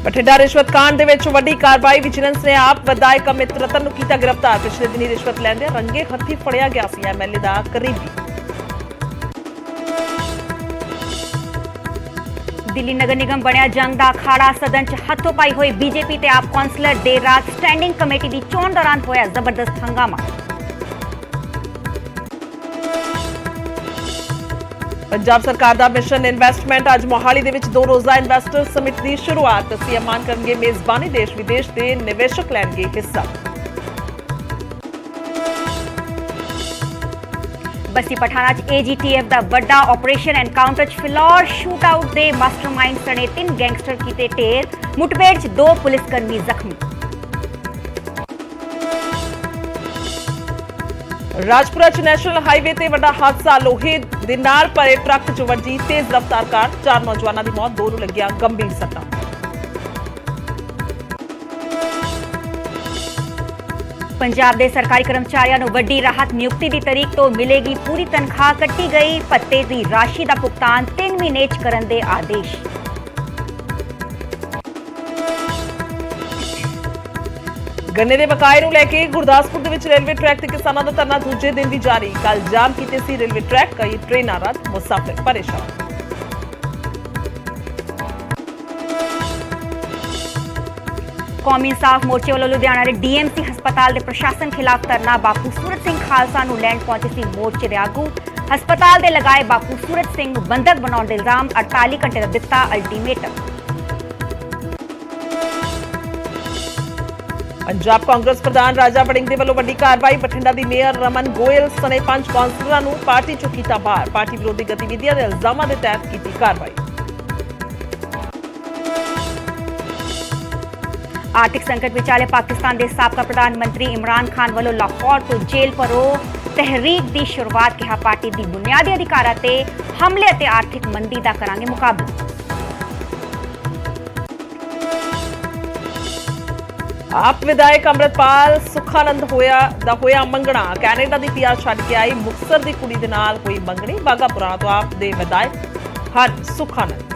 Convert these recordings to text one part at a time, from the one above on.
ਬਠਿੰਡਾ ਰਿਸ਼ਵਤ ਕਾਂਡ ਦੇ ਵਿੱਚ ਵੱਡੀ ਕਾਰਵਾਈ। ਵਿਜੀਲੈਂਸ ਨੇ ਆਪ ਵਿਧਾਇਕ ਅਮਿਤ ਰਤਨ ਨੂੰ ਕੀਤਾ ਗ੍ਰਿਫਤਾਰ। ਪਿਛਲੇ ਦਿਨੀ ਰਿਸ਼ਵਤ ਲੈਂਦੇ ਰੰਗੇ ਹੱਥੀ ਫੜਿਆ ਗਿਆ ਸੀ ਐਮਐਲਏ ਦਾ ਕਰੀਬੀ। दिल्ली नगर निगम बनया जंग का अखाड़ा। सदन च हथों पाई हुई बीजेपी ते आप कौंसलर देर रात स्टैंडिंग कमेटी की चोण दौरान होया जबरदस्त हंगामा। पंजाब सरकार का मिशन इन्वेस्टमेंट। अज मोहाली दे विच 2 रोज़ा इन्वेस्टर समिट की शुरुआत। सीएम मान करनगे मेजबानी। देश विदेश के निवेशक लैणगे हिस्सा। बस्सी पठाना च एजीटीएफ का बड़ा ऑपरेशन। एनकाउंटर च फिलौर शूट आउट के मास्टरमाइंड सने 3 गैंगस्टर कीते ढेर। मुठभेड़ च 2 पुलिसकर्मी जख्मी। राजपुरा च नैशनल हाईवे ते वड्डा हादसा। लोहे दे नाल भरे ट्रक च वजी तेज रफ्तार कार। 4 नौजवानों की मौत, 2 नूं लगियां गंभीर सट्टां। पंजाब के सरकारी कर्मचारियों को वड्डी राहत। नियुक्ति की तारीख तो मिलेगी पूरी तनख्वाह कट्टी गई। भत्ते की राशि का भुगतान 3 महीने च करन दे आदेश। गन्ने के बकाए नूं लैके गुरदासपुर दे विच रेलवे ट्रैक ते किसानां दा धरना दूजे दिन भी जारी। कल जाम कीते सी रेलवे ट्रैक। कई ट्रेनां रद्द, मुसाफिर परेशान। कौमी इंसाफ मोर्चे वालों लुधियाना के डीएमसी हस्पताल के प्रशासन खिलाफ धरना। बापू सूरत सिंह खालसा नूं लैण पहुंचे सी मोर्चे के आगू। हस्पताल के लगाए बापू सूरत सिंह नूं बंधक बनाउण दे इल्जाम। 48 घंटे का दिता अल्टीमेटम। पंजाब कांग्रेस प्रधान राजा वड़िंग दे वल्लों वड्डी कार्रवाई। बठिंडा दी मेयर रमन गोयल सने 5 कौंसलरां नूं पार्टी चों कीता बाहर। पार्टी विरोधी गतिविधियां दे इल्जामां दे तहत कीती कार्रवाई। आर्थिक संकट विचाले पाकिस्तान के साबका प्रधानमंत्री इमरान खान वालों लाहौर तो जेल भरो तहरीक की शुरुआत। कहा पार्टी की बुनियादी अधिकारां ते हमले ते आर्थिक मंदी का करांगे मुकाबला। आप विधायक अमृतपाल सुखानंद होया मंगना। कैनेडा की पीआर छड्ड के आई। मुक्तसर की कुड़ी दे नाल होई मंगनी। बाघा पुराना तो आप दे विधायक हन सुखानंद।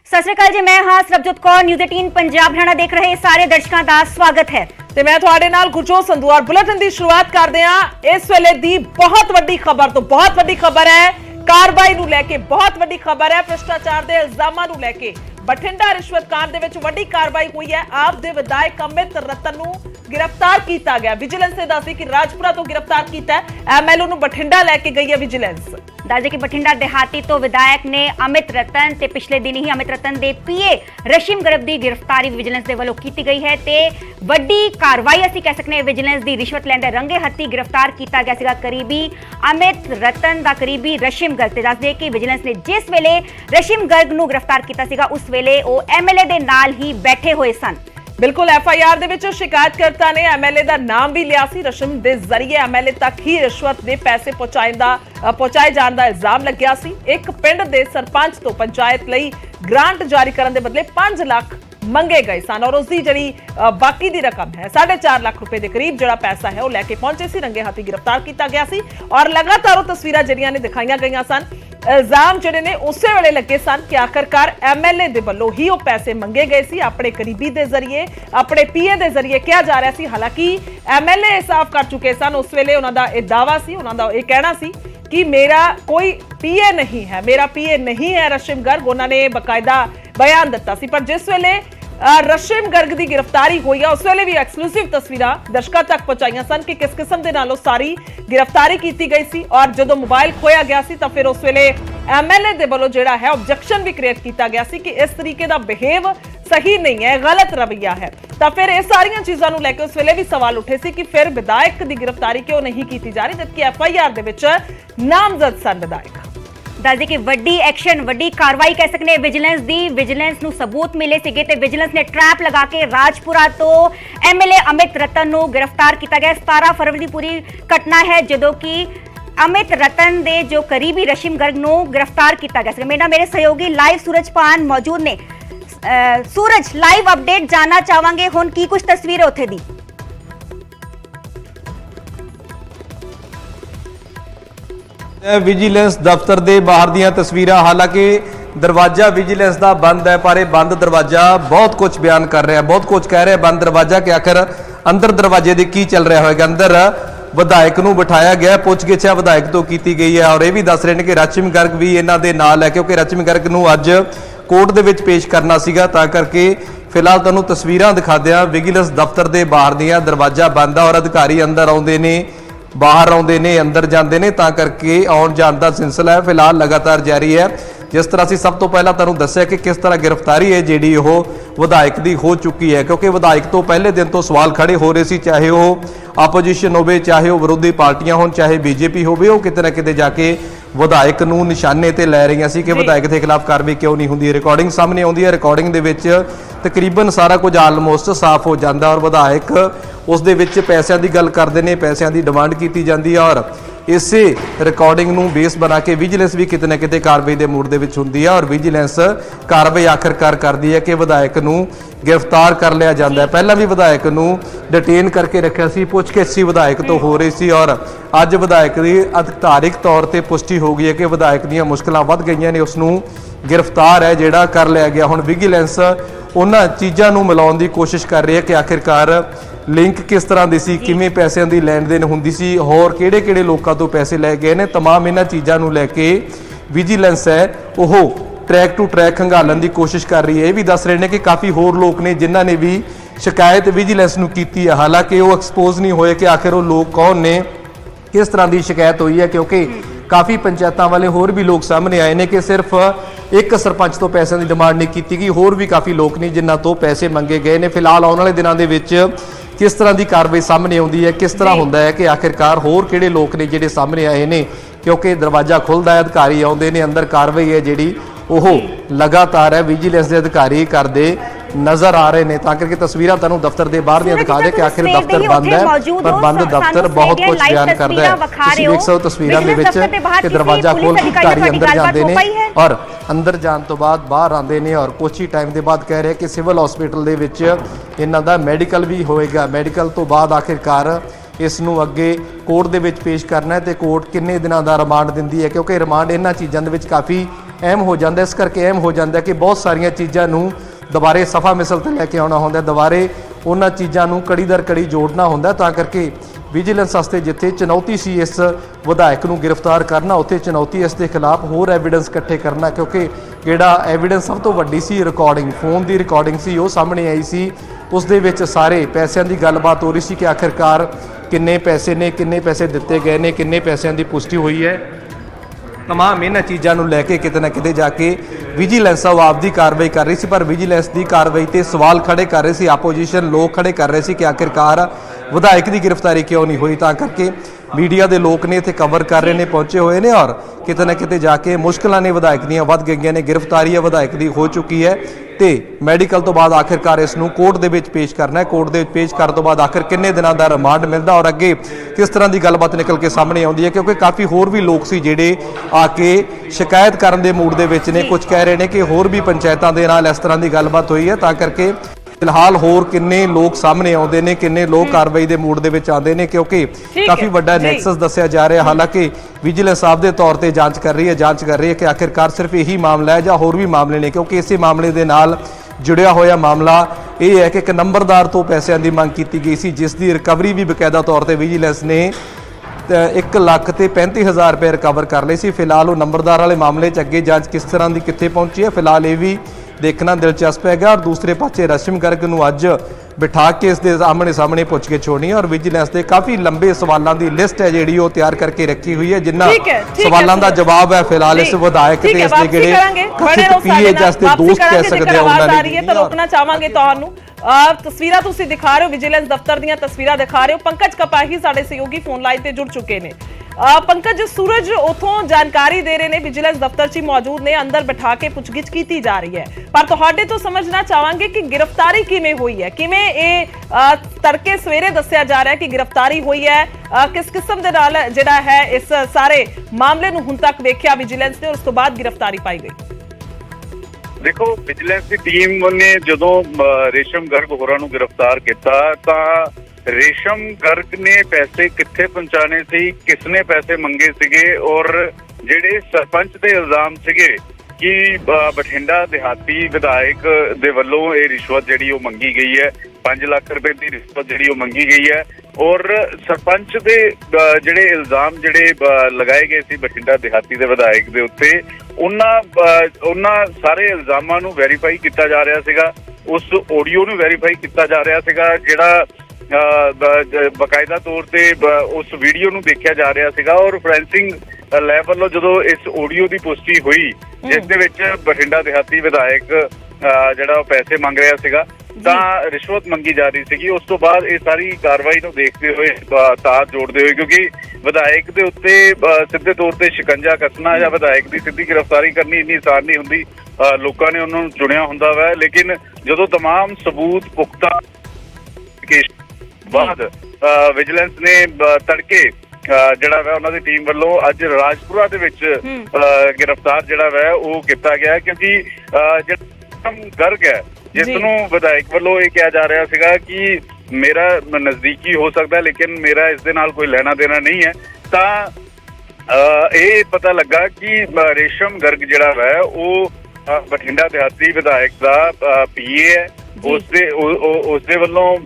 सत श्री अकाल जी, मैं हाँ सरबजोत कौर। न्यूज़ 18 पंजाब हरियाणा देख रहे सारे दर्शकों का स्वागत है। ਤੇ ਮੈਂ ਤੁਹਾਡੇ ਨਾਲ ਗੁਰਜੋਤ ਸੰਧੂ ਔਰ ਬੁਲੇਟਿਨ ਦੀ ਸ਼ੁਰੂਆਤ ਕਰਦੇ ਹਾਂ। ਇਸ ਵੇਲੇ ਦੀ ਬਹੁਤ ਵੱਡੀ ਖਬਰ ਤੋਂ ਬਹੁਤ ਵੱਡੀ ਖਬਰ ਹੈ। ਕਾਰਵਾਈ ਨੂੰ ਲੈ ਕੇ ਬਹੁਤ ਵੱਡੀ ਖਬਰ ਹੈ। ਭ੍ਰਿਸ਼ਟਾਚਾਰ ਦੇ ਇਲਜ਼ਾਮਾਂ ਨੂੰ ਲੈ ਕੇ ਬਠਿੰਡਾ ਰਿਸ਼ਵਤ ਕਾਂਡ ਦੇ ਵਿੱਚ ਵੱਡੀ ਕਾਰਵਾਈ ਹੋਈ ਹੈ। ਆਪ ਦੇ ਵਿਧਾਇਕ ਅਮਿਤ ਰਤਨ ਨੂੰ गिरफ्तार किया गया। विजिलेंस ने दस कि राजपुरा तो गिरफ्तार किया। एमएलए ਨੂੰ ਬਠਿੰਡਾ लेके गई है विजिलेंस। दस कि बठिंडा देहाती तो विधायक ने अमित रतन ते पिछले दिन ही अमित रतन दे पीए रशीम गर्ग की गिरफ्तारी विजिलेंस दे वल्लों की गई है। ते वड्डी कार्रवाई असीं कह सकते हैं। विजिलेंस की रिश्वत लैंदे रंगे हत्थी गिरफ्तार किया गया सीगा करीबी अमित रतन का करीबी रशीम गर्ग। ते दस दे कि विजिलेंस ने जिस वेले रशीम गर्ग नूं गिरफ्तार किया सीगा उस वेले वो एमएलए दे नाल ही बैठे हुए सन। बिल्कुल एफआईआर दे विच शिकायतकर्ता ने एमएलए का नाम भी लिया सी। रशीम दे जरिए एमएलए तक ही रिश्वत के पैसे पहुंचाए जाने का इल्जाम लग्या सी। एक पिंड के सरपंच तो पंचायत लई ग्रांट जारी करने के बदले 5 लाख मंगे गए सन और उसकी जी बाकी की रकम है 4.5 लाख रुपए के करीब जो पैसा है वह लैके पहुंचे सी। रंगे हाथी गिरफ्तार किया गया सी और लगातार तस्वीरां जिहड़ियां ने दिखाई गई सन। इल्जाम जिहड़े ने उसे वेले लगे सन कि आखिरकार एमएलए दे वल्लों ही वो पैसे मंगे गए सी अपने करीबी दे जरिए, अपने पीए दे जरिए कहा जा रहा सी। हालांकि एमएलए साफ कर चुके सन। उस वेले उन्हां दा यह दावा सी, उन्हां दा यह कहना सी कि मेरा कोई पीए नहीं है, मेरा पीए नहीं है रशीम गर्ग। उन्होंने बकायदा बयान दिता सी। पर जिस वेले रशीम गर्ग की गिरफ्तारी हुई है उस वेले भी एक्सक्लूसिव तस्वीरां दर्शकों तक पहुंचाई सन कि किस किस्म के नालों सारी गिरफ्तारी की गई सी। और जो मोबाइल खोया गया सी तो फिर उस वेले एमएलए दे वल्लों जिहड़ा है ऑब्जेक्शन भी क्रिएट किया गया सी कि इस तरीके का बिहेव सही नहीं है, गलत रवैया है। तो फिर इस सारियां चीज़ों को लैके उस वेले भी सवाल उठे सी कि फिर विधायक की गिरफ्तारी क्यों नहीं की जा रही जबकि एफआईआर दे विच नामजद सन विधायक। ਦੱਸ ਦਈਏ ਕਿ ਵੱਡੀ ਐਕਸ਼ਨ, ਵੱਡੀ ਕਾਰਵਾਈ ਕਹਿ ਸਕਨੇ ਵਿਜੀਲੈਂਸ ਦੀ। ਵਿਜੀਲੈਂਸ ਨੂੰ ਸਬੂਤ ਮਿਲੇ ਸੀਗੇ ਤੇ ਵਿਜੀਲੈਂਸ ਨੇ ਟਰੈਪ ਲਗਾ ਕੇ ਰਾਜਪੁਰਾ ਤੋਂ ਐਮਐਲਏ ਅਮਿਤ ਰਤਨ ਨੂੰ ਗ੍ਰਿਫਤਾਰ ਕੀਤਾ ਗਿਆ। 17 ਫਰਵਰੀ ਦੀ ਪੂਰੀ ਘਟਨਾ ਹੈ ਜਦੋਂ ਕਿ ਅਮਿਤ ਰਤਨ ਦੇ ਜੋ ਕਰੀਬੀ ਰਸ਼ਿਮ ਗਰਗ ਨੂੰ ਗ੍ਰਿਫਤਾਰ ਕੀਤਾ ਗਿਆ ਸੀ। ਮੇਰੇ ਸਹਿਯੋਗੀ ਲਾਈਵ ਸੂਰਜ ਪਾਨ ਮੌਜੂਦ ਨੇ। सूरज, लाइव अपडेट जानना चाहांगे हुण की कुछ तस्वीर है उत्थे दी? विजिलेंस दफ्तर दे बाहर दियां तस्वीरां, हालांकि दरवाजा विजिलेंस दा बंद है पर बंद दरवाजा बहुत कुछ बयान कर रहा है, बहुत कुछ कह रहा है बंद दरवाजा कि आखिर अंदर दरवाजे दे की चल रहा होगा। अंदर विधायक नूं बिठाया गया, पुछगिछ विधायक तो की गई है और यह भी दस रहे हैं कि रशिम गर्ग भी इन्हां दे नाल है क्योंकि रशिम गर्ग नूं अज कोर्ट दे विच पेश करना सीगा। तां करके फिलहाल तुहानूं तस्वीरां दिखा दियां विजिलेंस दफ्तर दे बाहर दियां। दरवाजा बंद है और अधिकारी अंदर आउंदे ने, बाहर आउंदे ने, अंदर जांदे ने, तां करके आउण जाण दा सिलसिला है फिलहाल लगातार जारी है। जिस तरह से सब तो पहला तुहानूं दस्सिया कि किस तरह गिरफ्तारी है जिहड़ी ओह विधायक दी हो चुकी है, क्योंकि विधायक तो पहले दिन तो सवाल खड़े हो रहे सी, चाहे वह आपोजिशन होवे, चाहे वह विरोधी पार्टियां होण, चाहे बीजेपी होवे, वो किते ना किते जाके विधायक नूं निशाने ते लै रही सी कि विधायक के खिलाफ कार्रवाई क्यों नहीं हुंदी। रिकॉर्डिंग सामने आउंदी है, रिकॉर्डिंग दे विच तकरीबन सारा कुछ आलमोस्ट साफ हो जाता और विधायक उस दे विच पैसों की गल करते हैं, पैसों की डिमांड की जाती है और इसे रिकॉर्डिंग नूं बेस बना के विजिलेंस भी किते ना किते कार्रवाई के मूड दे विच हुंदी है और विजिलेंस कार्रवाई आखिरकार करती है कि विधायक नूं गिरफ्तार कर लिया जाता है। पहला भी विधायक नूं डिटेन करके रखा सी, पुछगिछ सी विधायक तो हो रही सी और अज विधायक की अधिकारिक तौर पर पुष्टि हो गई है कि विधायक दीयां मुश्किलां वध गईयां ने, उसनूं गिरफ्तार है जिहड़ा कर लिया गया। हुण विजिलेंस उन्हां चीज़ां नूं मिलाउण दी कोशिश कर रही है कि आखिरकार लिंक किस तरह की सी, किवें पैसों की लैण देन हुंदी सी, होर किहड़े-किहड़े लोकां तो पैसे लै गए ने, तमाम इन्हां चीज़ां नूं लैके विजिलेंस है ओह ट्रैक टू ट्रैक खंगालन की कोशिश कर रही है। ये भी दस रहे हैं कि काफ़ी होर लोग ने जिन्हां ने भी शिकायत विजिलेंस नूं कीती है, हालांकि वो एक्सपोज नहीं होए कि आखिर वो लोग कौन ने, किस तरह की शिकायत हुई है, क्योंकि काफ़ी पंचायतों वाले होर भी लोग सामने आए हैं कि सिर्फ एक सरपंच तो पैसों की डिमांड नहीं की गई, होर भी काफ़ी लोग ने जिन्हों तो पैसे मंगे गए ने। फिलहाल आने वाले दिनों के विच किस तरह की कार्रवाई सामने आती है, किस तरह होंदा है कि आखिरकार होर किहड़े लोग ने जिहड़े सामने आए ने, क्योंकि दरवाजा खुलदा है, अधिकारी आउंदे ने, अंदर कार्रवाई है जिहड़ी ओह लगातार है विजिलेंस के अधिकारी करते नजर आ रहे हैं। तां करके तस्वीरां तुहानूं दफ्तर के बाहर दियां दिखा दे कि आखिर दफ्तर बंद है पर बंद दफ्तर बहुत कुछ बयान करता है। तुसीं देख सकते तस्वीरां दे विच कि दरवाजा खोल के अधिकारी अंदर जाते हैं और अंदर जाने तो बाद बाहर आते हैं और कुछ ही टाइम के बाद कह रहे हैं कि सिविल हॉस्पिटल दे विच इन्हां दा मैडिकल भी होएगा। मैडिकल तो बाद आखिरकार इस नूं अगे कोर्ट दे विच पेश करना है तो कोर्ट किन्ने दिनों का रिमांड दिंदी है, क्योंकि रिमांड इन्हां चीज़ों दे विच काफ़ी अहम हो जाता है। इस करके अहम हो जाता है कि बहुत सारिया चीज़ों नूं दोबारे सफ़ा मिसल ते लैके आउणा हुंदा, दोबारे उन्हां चीज़ों नूं कड़ी दर कड़ी जोड़ना हुंदा। तां करके विजिलेंस वास्ते जिथे चुनौती सी इस विधायक नूं गिरफ्तार करना, उत्थे चुनौती इस दे खिलाफ होर एविडेंस इकट्ठे करना, क्योंकि जिहड़ा एविडेंस सब तो वड्डी सी रिकॉर्डिंग, फोन की रिकॉर्डिंग सी वो सामने आई सी, उस दे विच सारे पैसों की गलबात हो रही सी कि आखिरकार किन्ने पैसे ने, किन्ने पैसे दिते गए ने, किन्ने पैसों की पुष्टि हुई है। तमाम इन्हां चीज़ों लैके किते ना किते जाके विजिलेंस आपदी कार्रवाई कर रही सी, पर विजिलेंस की कार्रवाई ते सवाल खड़े कर रहे सी, आपोजिशन लोग खड़े कर रहे सी कि आखिरकार विधायक की गिरफ्तारी क्यों नहीं हुई। तां करके मीडिया के लोग ने इत्थे कवर कर रहे हैं, पहुंचे हुए हैं और किते ना किते जाके मुश्किलां ने विधायक दीयां वध गईयां ने, गिरफ्तारी है विधायक की हो चुकी है तो मैडिकल तो बाद आखिरकार इसनूं कोर्ट दे विच पेश करना है। कोर्ट दे विच पेश करने तो बाद आखिर किन्ने दिनों का रिमांड मिलता और अगे किस तरह की गलबात निकल के सामने आती है, क्योंकि काफ़ी होर भी लोग सी जिहड़े आके शिकायत करने के मूड दे विच ने, कुछ कह रहे हैं कि होर भी पंचायतों के नाल इस तरह की गलबात हुई है। तां करके फिलहाल होर किन्ने लोग सामने आते हैं, किन्ने लोग कार्रवाई के मूड के आते हैं, क्योंकि काफ़ी बड़ा नैक्सस दस्सिया जा रहा है। हालांकि विजिलेंस आप दे तौर पर जांच कर रही है कि आखिरकार सिर्फ यही मामला है या होर भी मामले ने, क्योंकि इसी मामले के नाल जुड़िया होया मामला यह है कि एक नंबरदार तो पैसों की मांग की गई सी, जिसकी रिकवरी भी बकायदा तौर पर विजिलेंस ने 1,35,000 रुपये रिकवर कर लिए सी। फिलहाल वो नंबरदार वाले मामले अगे जांच किस तरह की कित्थे पहुंची है, फिलहाल ये भी देखना दिलचस्प है। और दूसरे पासे रशिम गर्ग नूं अज बिठा के इस दे आमने सामने पुछ के छोड़नी है और विजिलेंस के काफ़ी लंबे सवालों की लिस्ट है जिहड़ी वो तैयार करके रखी हुई है, जिन्हां सवालों का जवाब है फिलहाल इस विधायक ते इस दे जिहड़े कथित पीए जैसे दोस्त कह सकते हैं उन्हां ने। रोकना चाहांगे तुहानूं तस्वीरां तुसीं दिखा रहे हो, विजिलेंस दफ्तर दीयां तस्वीरां दिखा रहे हो। पंकज कपाही साडे सहयोगी फोन लाइन ते जुड़ चुके ने। ਪੰਕਜ ਸੂਰਜ ਉਥੋਂ ਜਾਣਕਾਰੀ ਦੇ ਰਹੇ ਨੇ, ਵਿਜੀਲੈਂਸ ਦਫ਼ਤਰ 'ਚ ਮੌਜੂਦ ਨੇ, ਅੰਦਰ ਬਿਠਾ ਕੇ ਪੁੱਛਗਿੱਛ ਕੀਤੀ ਜਾ ਰਹੀ ਹੈ, ਪਰ ਤੁਹਾਡੇ ਤੋਂ ਸਮਝਣਾ ਚਾਹਾਂਗੇ ਕਿ ਗ੍ਰਿਫਤਾਰੀ ਕਿਵੇਂ ਹੋਈ ਹੈ, ਕਿਵੇਂ ਇਹ ਤੜਕੇ ਸਵੇਰੇ ਦੱਸਿਆ ਜਾ ਰਿਹਾ ਹੈ ਕਿ ਗ੍ਰਿਫਤਾਰੀ ਹੋਈ ਹੈ, ਕਿਸ ਕਿਸਮ ਦੇ ਨਾਲ ਜਿਹੜਾ ਹੈ ਇਸ ਸਾਰੇ ਮਾਮਲੇ ਨੂੰ ਹੁਣ ਤੱਕ ਵੇਖਿਆ ਵਿਜੀਲੈਂਸ ਨੇ, ਉਸ ਤੋਂ ਬਾਅਦ ਗ੍ਰਿਫਤਾਰੀ ਪਾਈ ਗਈ। देखो विजिलेंस की टीम ने जो रेशम गर्ग होरां नूं गिरफ्तार किया तो रेशम गर्ग ने पैसे कित्थे पहुंचाने सी, किसने पैसे मंगे सीगे और जिहड़े सरपंच दे इल्जाम सीगे कि बठिंडा देहाती विधायक दे वल्लों ये रिश्वत जिहड़ी वो मंगी गई है, 5 लाख रुपए की रिश्वत जिहड़ी वो मंगी गई है और सरपंच दे जिहड़े इल्जाम जिहड़े लगाए गए सी बठिंडा देहाती दे विधायक दे उत्ते ਉਹਨਾਂ ਸਾਰੇ ਇਲਜ਼ਾਮਾਂ ਨੂੰ ਵੈਰੀਫਾਈ ਕੀਤਾ ਜਾ ਰਿਹਾ ਸੀਗਾ, ਉਸ ਆਡੀਓ ਨੂੰ ਵੈਰੀਫਾਈ ਕੀਤਾ ਜਾ ਰਿਹਾ ਸੀਗਾ, ਜਿਹੜਾ ਬਕਾਇਦਾ ਤੌਰ ਤੇ ਉਸ ਵੀਡੀਓ ਨੂੰ ਦੇਖਿਆ ਜਾ ਰਿਹਾ ਸੀਗਾ ਔਰ ਫੋਰੈਂਸਿਕ ਲੈਬ ਵੱਲੋਂ ਜਦੋਂ ਇਸ ਆਡੀਓ ਦੀ ਪੁਸ਼ਟੀ ਹੋਈ ਜਿਸ ਦੇ ਵਿੱਚ ਬਠਿੰਡਾ ਦੇਹਾਤੀ ਵਿਧਾਇਕ ਜਿਹੜਾ ਪੈਸੇ ਮੰਗ ਰਿਹਾ ਸੀਗਾ ਤਾਂ ਰਿਸ਼ਵਤ ਮੰਗੀ ਜਾ ਰਹੀ ਸੀਗੀ, ਉਸ ਤੋਂ ਬਾਅਦ ਇਹ ਸਾਰੀ ਕਾਰਵਾਈ ਨੂੰ ਦੇਖਦੇ ਹੋਏ ਤਾਰ ਜੋੜਦੇ ਹੋਏ ਕਿਉਂਕਿ ਵਿਧਾਇਕ ਦੇ ਉੱਤੇ ਸਿੱਧੇ ਤੌਰ ਤੇ ਸ਼ਿਕੰਜਾ ਕੱਸਣਾ ਜਾਂ ਵਿਧਾਇਕ ਦੀ ਸਿੱਧੀ ਗ੍ਰਿਫਤਾਰੀ ਕਰਨੀ ਇੰਨੀ ਆਸਾਨ ਨਹੀਂ ਹੁੰਦੀ, ਲੋਕਾਂ ਨੇ ਉਹਨਾਂ ਨੂੰ ਚੁਣਿਆ ਹੁੰਦਾ ਵਾ, ਲੇਕਿਨ ਜਦੋਂ तमाम ਸਬੂਤ ਪੁਖਤਾ ਬਾਅਦ ਵਿਜੀਲੈਂਸ ਨੇ ਤੜਕੇ ਜਿਹੜਾ ਵਾ ਉਹਨਾਂ ਦੀ ਟੀਮ ਵੱਲੋਂ ਅੱਜ ਰਾਜਪੁਰਾ ਦੇ ਵਿੱਚ ਗ੍ਰਿਫਤਾਰ ਜਿਹੜਾ ਵਾ ਉਹ ਕੀਤਾ ਗਿਆ ਕਿਉਂਕਿ ਜਿਹੜਾ ਗਰਗ ਹੈ ਜਿਸ ਨੂੰ ਵਿਧਾਇਕ ਵੱਲੋਂ ਇਹ ਕਿਹਾ ਜਾ ਰਿਹਾ ਸੀਗਾ ਕਿ ਮੇਰਾ ਨਜ਼ਦੀਕੀ ਹੋ ਸਕਦਾ ਲੇਕਿਨ ਮੇਰਾ ਇਸ ਦੇ ਨਾਲ ਕੋਈ ਲੈਣਾ ਦੇਣਾ ਨਹੀਂ ਹੈ, ਤਾਂ ਇਹ ਪਤਾ ਲੱਗਾ ਕਿ ਰੇਸ਼ਮ ਗਰਗ ਜਿਹੜਾ ਵਾ ਉਹ ਬਠਿੰਡਾ ਦੇਹਾਤੀ ਵਿਧਾਇਕ ਦਾ ਪੀਏ ਹੈ, ਉਸਦੇ ਵੱਲੋਂ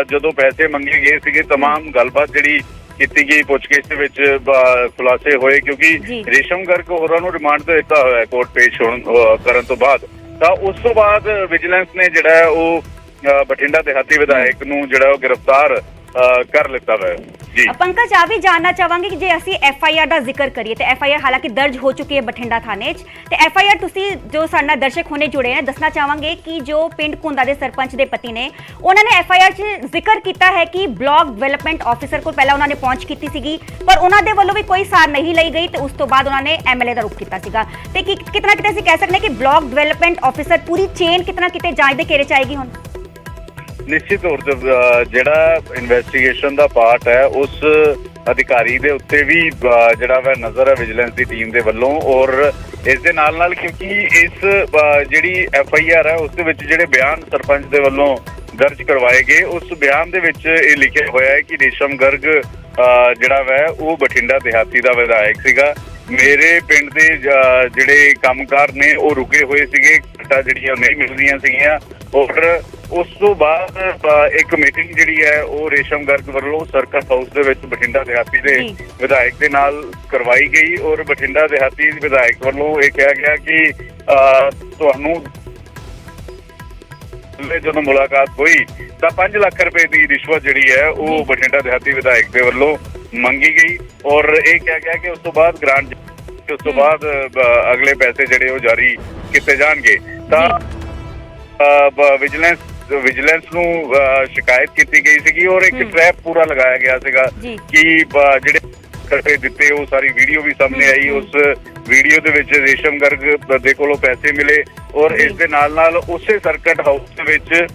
ਜਦੋਂ ਪੈਸੇ ਮੰਗੇ ਗਏ ਸੀਗੇ तमाम ਗੱਲਬਾਤ ਜਿਹੜੀ ਕੀਤੀ ਗਈ ਪੁੱਛਗਿੱਛ ਦੇ ਵਿੱਚ ਖੁਲਾਸੇ ਹੋਏ ਕਿਉਂਕਿ ਰੇਸ਼ਮ ਗਰਗ ਹੋਰਾਂ ਨੂੰ ਰਿਮਾਂਡ ਤੇ ਦਿੱਤਾ ਹੋਇਆ ਕੋਰਟ ਪੇਸ਼ ਕਰਨ ਤੋਂ ਬਾਅਦ, ਤਾਂ ਉਸ ਤੋਂ ਬਾਅਦ ਵਿਜੀਲੈਂਸ ਨੇ ਜਿਹੜਾ ਉਹ ਬਠਿੰਡਾ ਦੇਹਾਤੀ ਵਿਧਾਇਕ ਨੂੰ ਜਿਹੜਾ ਉਹ ਗ੍ਰਿਫਤਾਰ कर लेता है जी। पंकज आ भी जानना चाहांगे कि जे ਅਸੀਂ FIR ਦਾ ਜ਼ਿਕਰ ਕਰੀਏ ਤੇ FIR ਹਾਲਾਂਕਿ ਦਰਜ ਹੋ ਚੁੱਕੀ ਹੈ ਬਠਿੰਡਾ ਥਾਣੇ 'ਚ ਤੇ FIR ਤੁਸੀਂ ਜੋ ਸਾਡੇ ਨਾਲ ਦਰਸ਼ਕ ਹੋਣੇ ਜੁੜੇ ਨੇ ਦੱਸਣਾ ਚਾਹਾਂਗੇ ਕਿ ਜੋ ਪਿੰਡ ਕੁੰਦਾ ਦੇ ਸਰਪੰਚ ਦੇ ਪਤੀ ਨੇ ਉਹਨਾਂ ਨੇ FIR 'ਚ ਜ਼ਿਕਰ ਕੀਤਾ ਹੈ ਕਿ ਬਲਾਕ ਡਿਵੈਲਪਮੈਂਟ ਆਫੀਸਰ ਕੋਲ ਪਹਿਲਾਂ ਉਹਨਾਂ ਨੇ ਪਹੁੰਚ ਕੀਤੀ ਸੀਗੀ ਪਰ ਉਹਨਾਂ ਦੇ ਵੱਲੋਂ ਵੀ ਕੋਈ ਸਾਰ ਨਹੀਂ ਲਈ ਗਈ ਤੇ ਉਸ ਤੋਂ ਬਾਅਦ ਉਹਨਾਂ ਨੇ MLA ਦਾ ਰੁਖ ਕੀਤਾ ਸੀਗਾ ਤੇ ਕਿਤਨਾ ਕਿਤੇ ਅਸੀਂ ਕਹਿ ਸਕਦੇ ਕਿ ਬਲਾਕ ਡਿਵੈਲਪਮੈਂਟ ਆਫੀਸਰ ਪੂਰੀ ਚੇਨ ਕਿਤਨਾ ਕਿਤੇ ਜਾਂਚ ਦੇ ਘੇਰੇ 'ਚ ਆਏਗੀ ਹੁਣ। निश्चित तौर से ਜਿਹੜਾ ਇਨਵੈਸਟੀਗੇਸ਼ਨ ਦਾ ਪਾਰਟ ਹੈ ਉਸ ਅਧਿਕਾਰੀ ਦੇ ਉੱਤੇ ਵੀ ਜਿਹੜਾ ਵਾ ਨਜ਼ਰ ਹੈ ਵਿਜੀਲੈਂਸ ਦੀ ਟੀਮ ਦੇ ਵੱਲੋਂ ਔਰ ਇਸ ਦੇ ਨਾਲ ਕਿਉਂਕਿ ਇਸ ਜਿਹੜੀ FIR ਹੈ ਉਸ ਦੇ ਵਿੱਚ ਜਿਹੜੇ ਬਿਆਨ ਸਰਪੰਚ ਦੇ ਵੱਲੋਂ ਦਰਜ ਕਰਵਾਏ ਗਏ ਉਸ ਬਿਆਨ ਦੇ ਵਿੱਚ ਇਹ ਲਿਖਿਆ ਹੋਇਆ ਹੈ ਕਿ ਰੇਸ਼ਮ ਗਰਗ ਜਿਹੜਾ ਵਾ ਉਹ ਬਠਿੰਡਾ ਦੇਹਾਤੀ ਦਾ ਵਿਧਾਇਕ ਸੀਗਾ, ਮੇਰੇ ਪਿੰਡ ਦੇ ਜਿਹੜੇ ਕੰਮਕਾਰ ਨੇ ਉਹ ਰੁਕੇ ਹੋਏ ਸੀਗੇ, ਘਟਾ ਜਿਹੜੀਆਂ ਨਹੀਂ ਮਿਲਦੀਆਂ ਸੀਗੀਆਂ ਔਰ ਉਸ ਤੋਂ ਬਾਅਦ ਇੱਕ ਮੀਟਿੰਗ ਜਿਹੜੀ ਹੈ ਉਹ ਰੇਸ਼ਮ ਗਰਗ ਵੱਲੋਂ ਸਰਕਟ ਹਾਊਸ ਦੇ ਵਿੱਚ ਬਠਿੰਡਾ ਦੇਹਾਤੀ ਦੇ ਵਿਧਾਇਕ ਦੇ ਨਾਲ ਕਰਵਾਈ ਗਈ ਔਰ ਬਠਿੰਡਾ ਦੇਹਾਤੀ ਵਿਧਾਇਕ ਵੱਲੋਂ ਇਹ ਕਿਹਾ ਗਿਆ ਕਿ ਤੁਹਾਨੂੰ ਜਦੋਂ ਮੁਲਾਕਾਤ ਹੋਈ ਤਾਂ 5 ਲੱਖ ਰੁਪਏ ਦੀ ਰਿਸ਼ਵਤ ਜਿਹੜੀ ਹੈ ਉਹ ਬਠਿੰਡਾ ਦੇਹਾਤੀ ਵਿਧਾਇਕ ਦੇ ਵੱਲੋਂ ਮੰਗੀ ਗਈ ਔਰ ਇਹ ਕਿਹਾ ਗਿਆ ਕਿ ਉਸ ਤੋਂ ਬਾਅਦ ਗ੍ਰਾਂਟ ਉਸ ਤੋਂ ਬਾਅਦ ਅਗਲੇ ਪੈਸੇ ਜਿਹੜੇ ਉਹ ਜਾਰੀ ਕੀਤੇ ਜਾਣਗੇ। ਤਾਂ ਵਿਜੀਲੈਂਸ ਨੂੰ ਸ਼ਿਕਾਇਤ ਕੀਤੀ ਗਈ ਸੀਗੀ ਔਰ ਇੱਕ ਟ੍ਰੈਪ ਪੂਰਾ ਲਗਾਇਆ ਗਿਆ ਸੀਗਾ ਕਿ ਜਿਹੜੇ ਪੈਸੇ ਦਿੱਤੇ ਉਹ ਸਾਰੀ ਵੀਡੀਓ ਵੀ ਸਾਹਮਣੇ ਆਈ, ਉਸ ਵੀਡੀਓ ਦੇ ਵਿੱਚ ਰੇਸ਼ਮ ਗਰਗ ਦੇ ਕੋਲੋਂ ਪੈਸੇ ਮਿਲੇ ਔਰ ਇਸ ਦੇ ਨਾਲ ਉਸੇ ਸਰਕਟ ਹਾਊਸ ਦੇ ਵਿੱਚ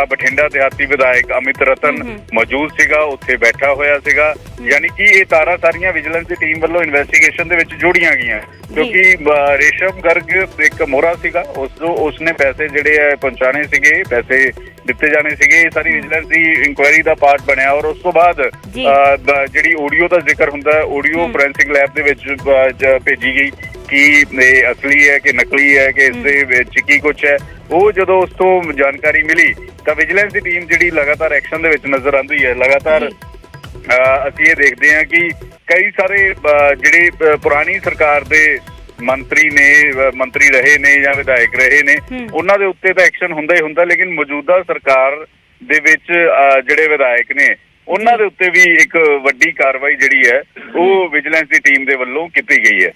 ਬਠਿੰਡਾ ਦੇਹਾਤੀ ਵਿਧਾਇਕ ਅਮਿਤ ਰਤਨ ਮੌਜੂਦ ਸੀਗਾ, ਉੱਥੇ ਬੈਠਾ ਹੋਇਆ ਸੀਗਾ, ਯਾਨੀ ਕਿ ਇਹ ਤਾਰਾਂ ਸਾਰੀਆਂ ਵਿਜੀਲੈਂਸ ਦੀ ਟੀਮ ਵੱਲੋਂ ਇਨਵੈਸਟੀਗੇਸ਼ਨ ਦੇ ਵਿੱਚ ਜੋੜੀਆਂ ਗਈਆਂ ਕਿਉਂਕਿ ਰੇਸ਼ਮ ਗਰਗ ਇੱਕ ਮੋਹਰਾ ਸੀਗਾ, ਉਸਨੇ ਪੈਸੇ ਜਿਹੜੇ ਹੈ ਪਹੁੰਚਾਣੇ ਸੀਗੇ, ਪੈਸੇ ਦਿੱਤੇ ਜਾਣੇ ਸੀਗੇ, ਇਹ ਸਾਰੀ ਵਿਜੀਲੈਂਸ ਦੀ ਇਨਕੁਆਇਰੀ ਦਾ ਪਾਰਟ ਬਣਿਆ ਔਰ ਉਸ ਤੋਂ ਬਾਅਦ ਜਿਹੜੀ ਆਡੀਓ ਦਾ ਜ਼ਿਕਰ ਹੁੰਦਾ ਆਡੀਓ ਫੋਰੈਂਸਿਕ ਲੈਬ ਦੇ ਵਿੱਚ ਭੇਜੀ ਗਈ ਕਿ ਇਹ ਅਸਲੀ ਹੈ ਕਿ ਨਕਲੀ ਹੈ ਕਿ ਇਸ ਦੇ ਵਿੱਚ ਕੀ ਕੁਛ ਹੈ, ਉਹ ਜਦੋਂ ਉਸ ਤੋਂ ਜਾਣਕਾਰੀ ਮਿਲੀ ਤਾਂ ਵਿਜੀਲੈਂਸ ਦੀ ਟੀਮ ਜਿਹੜੀ ਲਗਾਤਾਰ ਐਕਸ਼ਨ ਦੇ ਵਿੱਚ ਨਜ਼ਰ ਆਉਂਦੀ ਹੈ। ਲਗਾਤਾਰ ਅਸੀਂ ਇਹ ਦੇਖਦੇ ਹਾਂ ਕਿ ਕਈ ਸਾਰੇ ਜਿਹੜੇ ਪੁਰਾਣੀ ਸਰਕਾਰ ਦੇ ਮੰਤਰੀ ਰਹੇ ਨੇ ਜਾਂ ਵਿਧਾਇਕ ਰਹੇ ਨੇ ਉਹਨਾਂ ਦੇ ਉੱਤੇ ਤਾਂ ਐਕਸ਼ਨ ਹੁੰਦਾ ਹੀ ਹੁੰਦਾ ਲੇਕਿਨ ਮੌਜੂਦਾ ਸਰਕਾਰ ਦੇ ਵਿੱਚ ਜਿਹੜੇ ਵਿਧਾਇਕ ਨੇ ਉਹਨਾਂ ਦੇ ਉੱਤੇ ਵੀ ਇੱਕ ਵੱਡੀ ਕਾਰਵਾਈ ਜਿਹੜੀ ਹੈ ਉਹ ਵਿਜੀਲੈਂਸ ਦੀ ਟੀਮ ਦੇ ਵੱਲੋਂ ਕੀਤੀ ਗਈ ਹੈ।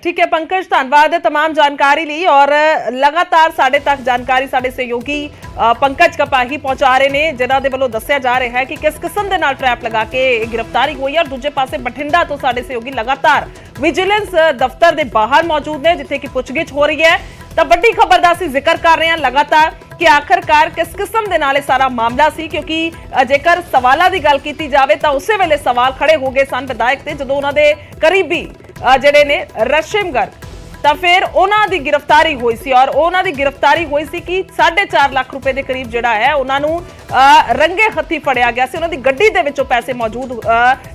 ठीक है पंकज, धन्यवाद तमाम जानकारी ली और लगातार साडे तक जानकारी साडे सहयोगी पंकज कपाही पहुंचा रहे ने, जिन्हां दे वल्लों दस्सिया जा रहा है कि किस किस्म दे नाल ट्रैप लगा के गिरफ्तारी हुई है। और दूजे पासे बठिंडा तो साडे सहयोगी लगातार विजिलेंस दफ्तर दे बाहर मौजूद ने जिथे कि पुछगिछ हो रही है। ਤਾਂ ਵੱਡੀ ਖਬਰ ਦਾ ਅਸੀਂ ਜ਼ਿਕਰ ਕਰ ਰਹੇ ਹਾਂ ਲਗਾਤਾਰ ਕਿ ਆਖਰਕਾਰ ਕਿਸ ਕਿਸਮ ਦੇ ਨਾਲ ਇਹ ਸਾਰਾ ਮਾਮਲਾ ਸੀ, ਕਿਉਂਕਿ ਜੇਕਰ ਸਵਾਲਾਂ ਦੀ ਗੱਲ ਕੀਤੀ ਜਾਵੇ ਤਾਂ ਉਸੇ ਵੇਲੇ ਸਵਾਲ ਖੜੇ ਹੋ ਗਏ ਸਨ ਵਿਧਾਇਕ ਤੇ ਜਦੋਂ ਉਹਨਾਂ ਦੇ ਕਰੀਬੀ ਜਿਹੜੇ ਨੇ ਰਸ਼ਮ ਗਰਗ ਤਾਂ ਫਿਰ ਉਹਨਾਂ ਦੀ ਗ੍ਰਿਫਤਾਰੀ ਹੋਈ ਸੀ। ਔਰ ਉਹਨਾਂ ਦੀ ਗ੍ਰਿਫਤਾਰੀ ਹੋਈ ਸੀ ਕਿ 4.5 ਲੱਖ ਰੁਪਏ ਦੇ ਕਰੀਬ ਜਿਹੜਾ ਹੈ ਉਹਨਾਂ ਨੂੰ ਰੰਗੇ ਹੱਥੀ ਫੜਿਆ ਗਿਆ ਸੀ। ਉਹਨਾਂ ਦੀ ਗੱਡੀ ਦੇ ਵਿੱਚੋਂ ਪੈਸੇ ਮੌਜੂਦ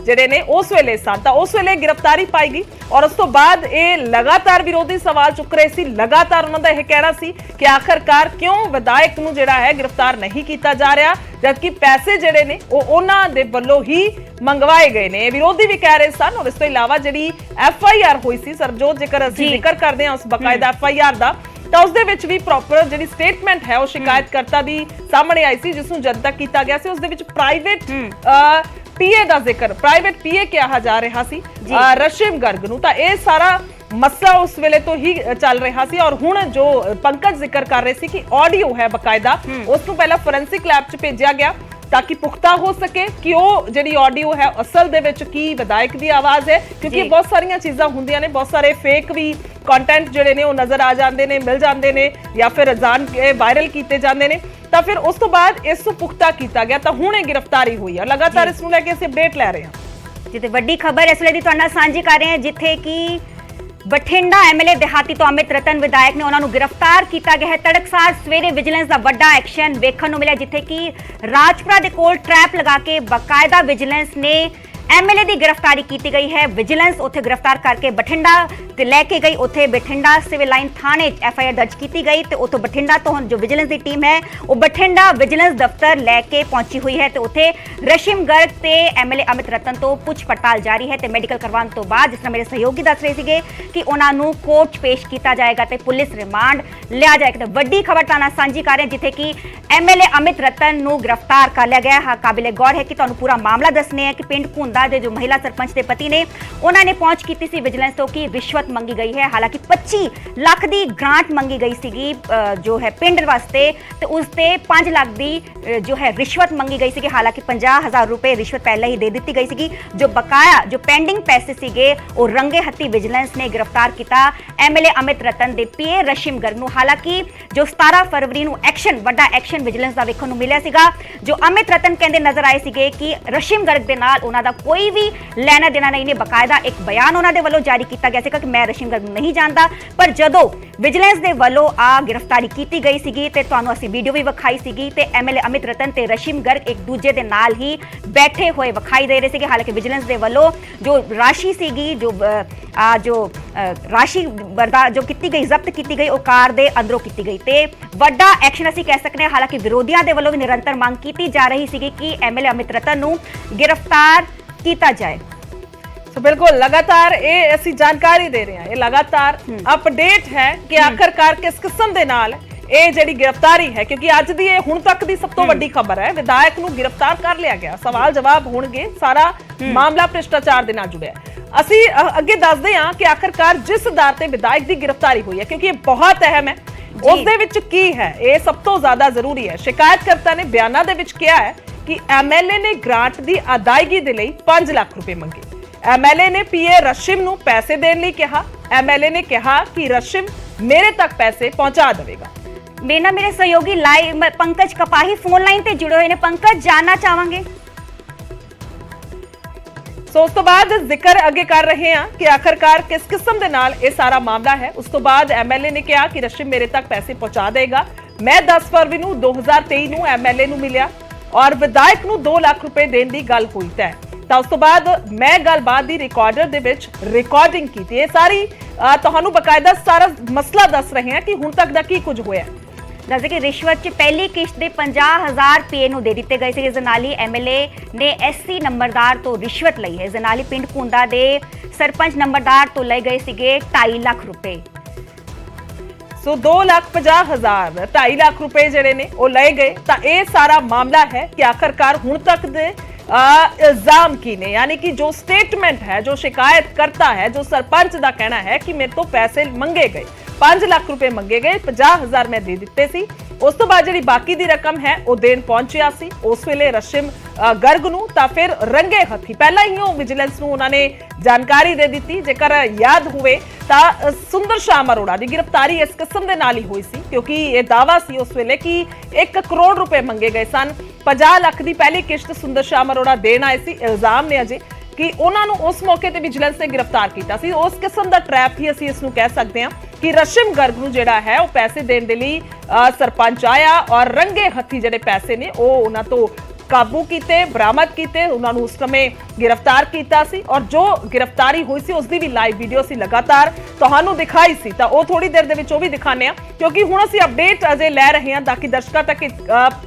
ਜਿਹੜੇ ਨੇ ਉਸ ਵੇਲੇ ਸਨ, ਤਾਂ ਉਸ ਵੇਲੇ ਗ੍ਰਿਫਤਾਰੀ ਪਾਈ ਗਈ। ਔਰ ਉਸ ਤੋਂ ਬਾਅਦ ਇਹ ਲਗਾਤਾਰ ਵਿਰੋਧੀ ਸਵਾਲ ਚੁੱਕ ਰਹੇ ਸੀ, ਲਗਾਤਾਰ ਉਹਨਾਂ ਦਾ ਇਹ ਕਹਿਣਾ ਸੀ ਕਿ ਆਖਰਕਾਰ ਕਿਉਂ ਵਿਧਾਇਕ ਨੂੰ ਜਿਹੜਾ ਹੈ ਗ੍ਰਿਫਤਾਰ ਨਹੀਂ ਕੀਤਾ ਜਾ ਰਿਹਾ, ਜਦਕਿ ਪੈਸੇ ਜਿਹੜੇ ਨੇ ਉਹ ਉਹਨਾਂ ਦੇ ਵੱਲੋਂ ਹੀ ਮੰਗਵਾਏ ਗਏ ਨੇ। ਵਿਰੋਧੀ ਵੀ ਕਹਿ ਰਹੇ ਸਨ। ਔਰ ਇਸ ਤੋਂ ਇਲਾਵਾ ਜਿਹੜੀ FIR ਹੋਈ ਸੀ ਸਰਬਜੋਤ, ਜੇਕਰ ਅਸੀਂ ਜ਼ਿਕਰ ਕਰਦੇ ਹਾਂ ਉਸ ਬਕਾਇਦਾ FIR ਦਾ, ਤਾਂ ਉਸ ਦੇ ਵਿੱਚ ਵੀ ਪ੍ਰੋਪਰ ਜਿਹੜੀ ਸਟੇਟਮੈਂਟ ਹੈ ਉਹ ਸ਼ਿਕਾਇਤਕਰਤਾ ਦੀ ਸਾਹਮਣੇ ਆਈ ਸੀ, ਜਿਸ ਨੂੰ ਜਨਤਕ ਕੀਤਾ ਗਿਆ ਸੀ। ਉਸ ਦੇ ਵਿੱਚ ਪ੍ਰਾਈਵੇਟ PA ਦਾ ਜ਼ਿਕਰ, ਪ੍ਰਾਈਵੇਟ PA ਕਿਹਾ ਜਾ ਰਿਹਾ ਸੀ ਰਸ਼ਮ ਗਰਗ ਨੂੰ। ਤਾਂ ਇਹ ਸਾਰਾ ਮਸਲਾ ਉਸ ਵੇਲੇ ਤੋਂ ਹੀ ਚੱਲ ਰਿਹਾ ਸੀ। ਔਰ ਹੁਣ ਜੋ ਪੰਕਜ ਜ਼ਿਕਰ ਕਰ ਰਹੇ ਸੀ ਕਿ ਆਡੀਓ ਹੈ ਬਕਾਇਦਾ, ਉਸ ਨੂੰ ਪਹਿਲਾਂ ਫੋਰੈਂਸਿਕ ਲੈਬ 'ਚ ਭੇਜਿਆ ਗਿਆ ਤਾਂ ਕਿ ਪੁਖਤਾ ਹੋ ਸਕੇ ਕਿ ਉਹ ਜਿਹੜੀ ਆਡੀਓ ਹੈ ਅਸਲ ਦੇ ਵਿੱਚ ਕੀ ਵਿਧਾਇਕ ਦੀ ਆਵਾਜ਼ ਹੈ, ਕਿਉਂਕਿ ਬਹੁਤ ਸਾਰੀਆਂ ਚੀਜ਼ਾਂ ਹੁੰਦੀਆਂ ਨੇ, ਬਹੁਤ ਸਾਰੇ ਫੇਕ ਵੀ ਕੰਟੈਂਟ ਜਿਹੜੇ ਨੇ ਉਹ ਨਜ਼ਰ ਆ ਜਾਂਦੇ ਨੇ, ਮਿਲ ਜਾਂਦੇ ਨੇ ਜਾਂ ਫਿਰ ਜਾਣ ਕੇ ਵਾਇਰਲ ਕੀਤੇ ਜਾਂਦੇ ਨੇ। ਤਾਂ ਫਿਰ ਉਸ ਤੋਂ ਬਾਅਦ ਇਸ ਨੂੰ ਪੁਖਤਾ ਕੀਤਾ ਗਿਆ ਤਾਂ ਹੁਣ ਇਹ ਗ੍ਰਿਫਤਾਰੀ ਹੋਈ ਹੈ। ਲਗਾਤਾਰ ਇਸ ਨੂੰ ਲੈ ਕੇ ਅਸੀਂ ਅਪਡੇਟ ਲੈ ਰਹੇ ਹਾਂ। ਜਿੱਥੇ ਵੱਡੀ ਖਬਰ ਇਸ ਵੇਲੇ ਦੀ ਤੁਹਾਡੇ ਨਾਲ ਸਾਂਝੀ ਕਰ ਰਹੇ ਹਾਂ, ਜਿੱਥੇ ਕਿ ਬਠਿੰਡਾ MLA ਦਿਹਾਤੀ ਤੋਂ ਅਮਿਤ ਰਤਨ ਵਿਧਾਇਕ ਨੇ ਉਹਨਾਂ ਨੂੰ ਗ੍ਰਿਫਤਾਰ ਕੀਤਾ ਗਿਆ ਹੈ। ਤੜਕਸਾਰ ਸਵੇਰੇ ਵਿਜੀਲੈਂਸ ਦਾ ਵੱਡਾ ਐਕਸ਼ਨ ਵੇਖਣ ਨੂੰ ਮਿਲਿਆ, ਜਿੱਥੇ ਕਿ ਰਾਜਪੁਰਾ ਦੇ ਕੋਲ ਟਰੈਪ ਲਗਾ ਕੇ ਬਕਾਇਦਾ ਵਿਜੀਲੈਂਸ ਨੇ MLA ਦੀ ਗ੍ਰਿਫਤਾਰੀ ਕੀਤੀ ਗਈ ਹੈ। ਵਿਜੀਲੈਂਸ ਉੱਥੇ ਗ੍ਰਿਫਤਾਰ ਕਰਕੇ ਬਠਿੰਡਾ ਤੇ ਲੈ ਕੇ ਗਈ, ਉੱਥੇ ਬਠਿੰਡਾ ਸਿਵਲ ਲਾਈਨ ਥਾਣੇ 'ਚ FIR ਦਰਜ ਕੀਤੀ ਗਈ ਤੇ ਉੱਥੋਂ ਬਠਿੰਡਾ ਤੋਂ ਜੋ ਵਿਜੀਲੈਂਸ ਦੀ ਟੀਮ ਹੈ ਉਹ ਬਠਿੰਡਾ ਵਿਜੀਲੈਂਸ ਦਫ਼ਤਰ ਲੈ ਕੇ ਪਹੁੰਚੀ ਹੋਈ ਹੈ ਤੇ ਉੱਥੇ ਰਸ਼ਮ ਗਰਗ ਤੇ MLA ਅਮਿਤ ਰਤਨ ਤੋਂ ਪੁੱਛ ਪੜਤਾਲ ਜਾਰੀ ਹੈ ਤੇ ਮੈਡੀਕਲ ਕਰਵਾਉਣ ਤੋਂ ਬਾਅਦ, ਜਿਸ ਤਰ੍ਹਾਂ ਮੇਰੇ ਸਹਿਯੋਗੀ ਦੱਸ ਰਹੇ ਸੀਗੇ, ਕਿ ਉਹਨਾਂ ਨੂੰ ਕੋਰਟ 'ਚ ਪੇਸ਼ ਕੀਤਾ ਜਾਏਗਾ ਤੇ ਪੁਲਿਸ ਰਿਮਾਂਡ ਲਿਆ ਜਾਏਗਾ। ਤੇ ਵੱਡੀ ਖਬਰ ਤਾਂ ਨਾਲ ਸਾਂਝੀ ਕਰ ਰਹੇ ਜਿੱਥੇ ਕਿ MLA ਅਮਿਤ ਰਤਨ ਨੂੰ ਗ੍ਰਿਫਤਾਰ ਕਰ ਲਿਆ ਗਿਆ ਹੈ। ਕਾਬਿਲੇ ਗੌਰ ਹੈ ਕਿ ਤੁਹਾਨੂੰ ਪੂਰਾ ਮਾਮਲਾ ਦੱਸਨੇ ਹੈ ਕਿ ਪਿੰਡ ਘੁੰਦਾ ਦੇ ਜੋ ਮਹਿਲਾ ਸਰਪੰਚ ਦੇ ਪਤੀ ਨੇ, ਉਹਨਾਂ ਨੇ ਪਹੁੰਚ ਕੀਤੀ ਸੀ ਵਿਜੀਲੈਂਸ ਤੋਂ ਕਿ ਰਿਸ਼ਵਤ ਮੰਗੀ ਗਈ ਹੈ। ਹਾਲਾਂਕਿ 25 ਲੱਖ ਦੀ ਗ੍ਰਾਂਟ ਮੰਗੀ ਗਈ ਸੀਗੀ ਜੋ ਹੈ ਪਿੰਡ ਵਾਸਤੇ ਤੇ ਉਸ ਤੇ 5 ਲੱਖ ਦੀ ਜੋ ਹੈ ਰਿਸ਼ਵਤ ਮੰਗੀ ਗਈ ਸੀਗੀ। ਹਾਲਾਂਕਿ 50,000 ਰੁਪਏ ਰਿਸ਼ਵਤ ਪਹਿਲਾਂ ਹੀ ਦੇ ਦਿੱਤੀ ਗਈ ਸੀਗੀ। ਜੋ ਬਕਾਇਆ ਜੋ ਪੈਂਡਿੰਗ ਪੈਸੇ ਸੀਗੇ ਉਹ ਰੰਗੇ ਹੱਥੀ ਵਿਜੀਲੈਂਸ ਨੇ ਗ੍ਰਿਫਤਾਰ ਕੀਤਾ MLA ਅਮਿਤ ਰਤਨ ਦੇ PA ਰਸ਼ਮ ਗਰਗ ਨੂੰ। ਹਾਲਾਂਕਿ ਜੋ 17 ਫਰਵਰੀ ਨੂੰ ਵੱਡਾ ਐਕਸ਼ਨ ਵਿਜੀਲੈਂਸ ਦਾ ਵੇਖਣ ਨੂੰ ਮਿਲਿਆ ਸੀਗਾ, ਜੋ ਅਮਿਤ ਰਤਨ ਕਹਿੰਦੇ ਨਜ਼ਰ ਆਏ ਸੀਗੇ ਕਿ ਰਸ਼ਮ ਗਰਗ ਦੇ ਨਾਲ ਉਹਨਾਂ ਦਾ ਕੋਈ ਵੀ ਲੈਣਾ ਦੇਣਾ ਨਹੀਂ ਨੇ। ਬਕਾਇਦਾ ਇੱਕ ਬਿਆਨ ਉਹਨਾਂ ਦੇ ਵੱਲੋਂ ਜਾਰੀ ਕੀਤਾ ਗਿਆ ਸੀਗਾ ਕਿ ਮੈਂ ਰਸ਼ਮ ਗਰਗ ਨੂੰ ਨਹੀਂ ਜਾਣਦਾ। ਪਰ ਜਦੋਂ ਵਿਜੀਲੈਂਸ ਦੇ ਵੱਲੋਂ ਗ੍ਰਿਫਤਾਰੀ ਕੀਤੀ ਗਈ ਸੀਗੀ ਤੇ ਤੁਹਾਨੂੰ ਅਸੀਂ ਵੀਡੀਓ ਵੀ ਵਿਖਾਈ ਸੀਗੀ ਤੇ MLA ਅਮਿਤ ਰਤਨ ਤੇ ਰਸ਼ਮ ਗਰਗ ਇੱਕ ਦੂਜੇ ਦੇ ਨਾਲ ਹੀ ਬੈਠੇ ਹੋਏ ਵਿਖਾਈ ਦੇ ਰਹੇ ਸੀਗੇ। ਹਾਲਾਂਕਿ ਵਿਜੀਲੈਂਸ ਦੇ ਵੱਲੋਂ ਜੋ ਰਾਸ਼ੀ ਸੀਗੀ ਜੋ ਰਾਸ਼ੀ ਜੋ ਕੀਤੀ ਗਈ, ਜ਼ਬਤ ਕੀਤੀ ਗਈ, ਉਹ ਕਾਰ ਦੇ ਅੰਦਰੋਂ ਕੀਤੀ ਗਈ ਤੇ ਵੱਡਾ ਐਕਸ਼ਨ ਅਸੀਂ ਕਹਿ ਸਕਦੇ ਹਾਂ। ਹਾਲਾਂਕਿ ਵਿਰੋਧੀਆਂ ਦੇ ਵੱਲੋਂ ਵੀ ਨਿਰੰਤਰ ਮੰਗ ਕੀਤੀ ਜਾ ਰਹੀ ਸੀਗੀ ਕਿ MLA ਅਮਿਤ ਰਤਨ ਨੂੰ ਗ੍ਰਿਫਤਾਰ ਕੀਤਾ ਜਾਏ। तो बिल्कुल लगातार ये ਅਸੀਂ ਜਾਣਕਾਰੀ ਦੇ ਰਹੇ ਹਾਂ, ਇਹ ਲਗਾਤਾਰ ਅਪਡੇਟ ਹੈ ਕਿ ਆਖਰਕਾਰ ਕਿਸ ਕਿਸਮ ਦੇ ਨਾਲ ਇਹ ਜਿਹੜੀ ਗ੍ਰਿਫਤਾਰੀ ਹੈ, ਕਿਉਂਕਿ ਅੱਜ ਦੀ ਇਹ ਹੁਣ ਤੱਕ ਦੀ ਸਭ ਤੋਂ ਵੱਡੀ ਖਬਰ ਹੈ। ਵਿਧਾਇਕ ਨੂੰ ਗ੍ਰਿਫਤਾਰ ਕਰ ਲਿਆ ਗਿਆ, ਸਵਾਲ ਜਵਾਬ ਹੋਣਗੇ, ਸਾਰਾ ਮਾਮਲਾ ਭ੍ਰਿਸ਼ਟਾਚਾਰ ਦੇ ਨਾਲ ਜੁੜਿਆ। ਅਸੀਂ ਅੱਗੇ ਦੱਸਦੇ ਹਾਂ ਕਿ ਆਖਰਕਾਰ ਜਿਸ ਆਧਾਰ ਤੇ ਵਿਧਾਇਕ ਦੀ ਗ੍ਰਿਫਤਾਰੀ ਹੋਈ ਹੈ, ਕਿਉਂਕਿ ਇਹ ਬਹੁਤ ਅਹਿਮ ਹੈ, ਉਸ ਦੇ ਵਿੱਚ ਕੀ ਹੈ ਇਹ ਸਭ ਤੋਂ ਜ਼ਿਆਦਾ ਜ਼ਰੂਰੀ ਹੈ। ਸ਼ਿਕਾਇਤਕਰਤਾ ਨੇ ਬਿਆਨਾਂ ਦੇ ਵਿੱਚ ਕਿਹਾ ਹੈ ਕਿ MLA ਨੇ ਗ੍ਰਾਂਟ ਦੀ ਅਦਾਇਗੀ ਦੇ ਲਈ 5 ਲੱਖ ਰੁਪਏ ਮੰਗੇ। MLA ਨੇ PA ਰਸ਼ਮ ਨੂੰ ਪੈਸੇ ਦੇਣ ਲਈ ਕਿਹਾ। MLA ਨੇ ਕਿਹਾ ਕਿ ਰਸ਼ਮ ਮੇਰੇ ਤੱਕ ਪੈਸੇ ਪਹੁੰਚਾ ਦੇਵੇਗਾ। ਮੇਰੇ ਸਹਿਯੋਗੀ ਲਾਈਵ ਪੰਕਜ ਕਪਾਹੀ ਫੋਨ ਲਾਈਨ ਤੇ ਜੁੜੇ ਹੋਏ ਨੇ। ਪੰਕਜ, ਜਾਨਣਾ ਚਾਹਾਂਗੇ ਸੋ ਉਸ ਤੋਂ ਬਾਅਦ ਜ਼ਿਕਰ ਅੱਗੇ ਕਰ ਰਹੇ ਹਾਂ ਕਿ ਆਖਰਕਾਰ ਕਿਸ ਕਿਸਮ ਦੇ ਨਾਲ ਇਹ ਸਾਰਾ ਮਾਮਲਾ ਹੈ। ਉਸ ਤੋਂ ਬਾਅਦ MLA ਨੇ ਕਿਹਾ ਕਿ ਰਸ਼ਮ ਮੇਰੇ ਤੱਕ ਪੈਸੇ ਪਹੁੰਚਾ ਦੇਗਾ। ਮੈਂ 10 ਫਰਵਰੀ ਨੂੰ 2023 ਨੂੰ MLA ਨੂੰ ਮਿਲਿਆ ਔਰ ਵਿਧਾਇਕ ਨੂੰ 2 ਲੱਖ ਰੁਪਏ ਦੇਣ ਦੀ ਗੱਲ ਹੋਈ ਤੈਅ। ਤਾਂ ਉਸ ਤੋਂ ਬਾਅਦ ਮੈਂ ਗੱਲਬਾਤ ਦੀ ਰਿਕਾਰਡਰ ਦੇ ਵਿੱਚ ਰਿਕਾਰਡਿੰਗ ਕੀਤੀ। ਇਹ ਸਾਰੀ ਤੁਹਾਨੂੰ ਬਕਾਇਦਾ ਸਾਰਾ ਮਸਲਾ ਦੱਸ ਰਹੇ ਹਾਂ ਕਿ ਹੁਣ ਤੱਕ ਦਾ ਕੀ ਕੁਝ ਹੋਇਆ। ਦੱਸਦੇ ਕਿ ਰਿਸ਼ਵਤ 'ਚ ਪਹਿਲੀ ਕਿਸ਼ਤ ਦੇ 50,000 ਰੁਪਏ ਨੂੰ ਦੇ ਦਿੱਤੇ ਗਏ ਸੀ। ਇਸ ਦੇ ਨਾਲ ਹੀ MLA ਨੇ SC ਨੰਬਰਦਾਰ ਤੋਂ ਰਿਸ਼ਵਤ ਲਈ ਹੈ। ਇਸ ਦੇ ਨਾਲ ਹੀ ਪਿੰਡ ਘੁੰਦਾ ਦੇ ਸਰਪੰਚ ਨੰਬਰਦਾਰ ਤੋਂ ਲਏ ਗਏ ਸੀਗੇ 2.5 ਲੱਖ ਰੁਪਏ। ਸੋ 2,50,000 2.5 ਲੱਖ ਰੁਪਏ ਜਿਹੜੇ ਨੇ ਉਹ ਲਏ ਗਏ। ਤਾਂ ਇਹ ਸਾਰਾ ਮਾਮਲਾ ਹੈ ਕਿ ਆਖਰਕਾਰ ਹੁਣ ਤੱਕ ਦੇ इल्जाम की ने, यानी कि जो स्टेटमेंट है, जो शिकायत करता है, जो सरपंच का कहना है कि मेरे तो पैसे मंगे गए, 5 लाख रुपए मंगे गए, 50,000 मैं दे दिते सी, उस तो बाद जी बाकी दी रकम है वो देन पहुंचिया सी उस वेले रशिम गर्ग नूं, तां फिर रंगे हथी पहला ही वो विजिलेंस नूं उन्होंने जानकारी दे दी। जेकर याद हुए तां सुंदर श्याम अरोड़ा की गिरफ्तारी इस किस्म के नाल ही हुई सी, क्योंकि यह दावा सी उस वेले कि 1 करोड़ रुपए मंगे गए सन, 50 लाख की पहली किश्त सुंदर श्याम अरोड़ा देन आए सी। इल्जाम ने अजे कि उन्होंने उस मौके ते विजिलेंस ने गिरफ्तार किया सी। उस किस्म का ट्रैप ही असीं इसनूं कह सकते हैं कि रशिम गर्ग नूं जिहड़ा है वो पैसे देने दे लई सरपंच आया और रंगे हथी जिहड़े पैसे ने वो उन्हां तो काबू किए, बरामद किए, उन्होंने उस समय गिरफ्तार किया सी और जो गिरफ्तारी हुई सी उसकी भी लाइव वीडियो सी लगातार तुहानूं दिखाई सी, तां वो थोड़ी देर दे विच वो भी दिखाने आ, क्योंकि हुण असीं अपडेट अजे लै रहे हैं ताकि दर्शकों तक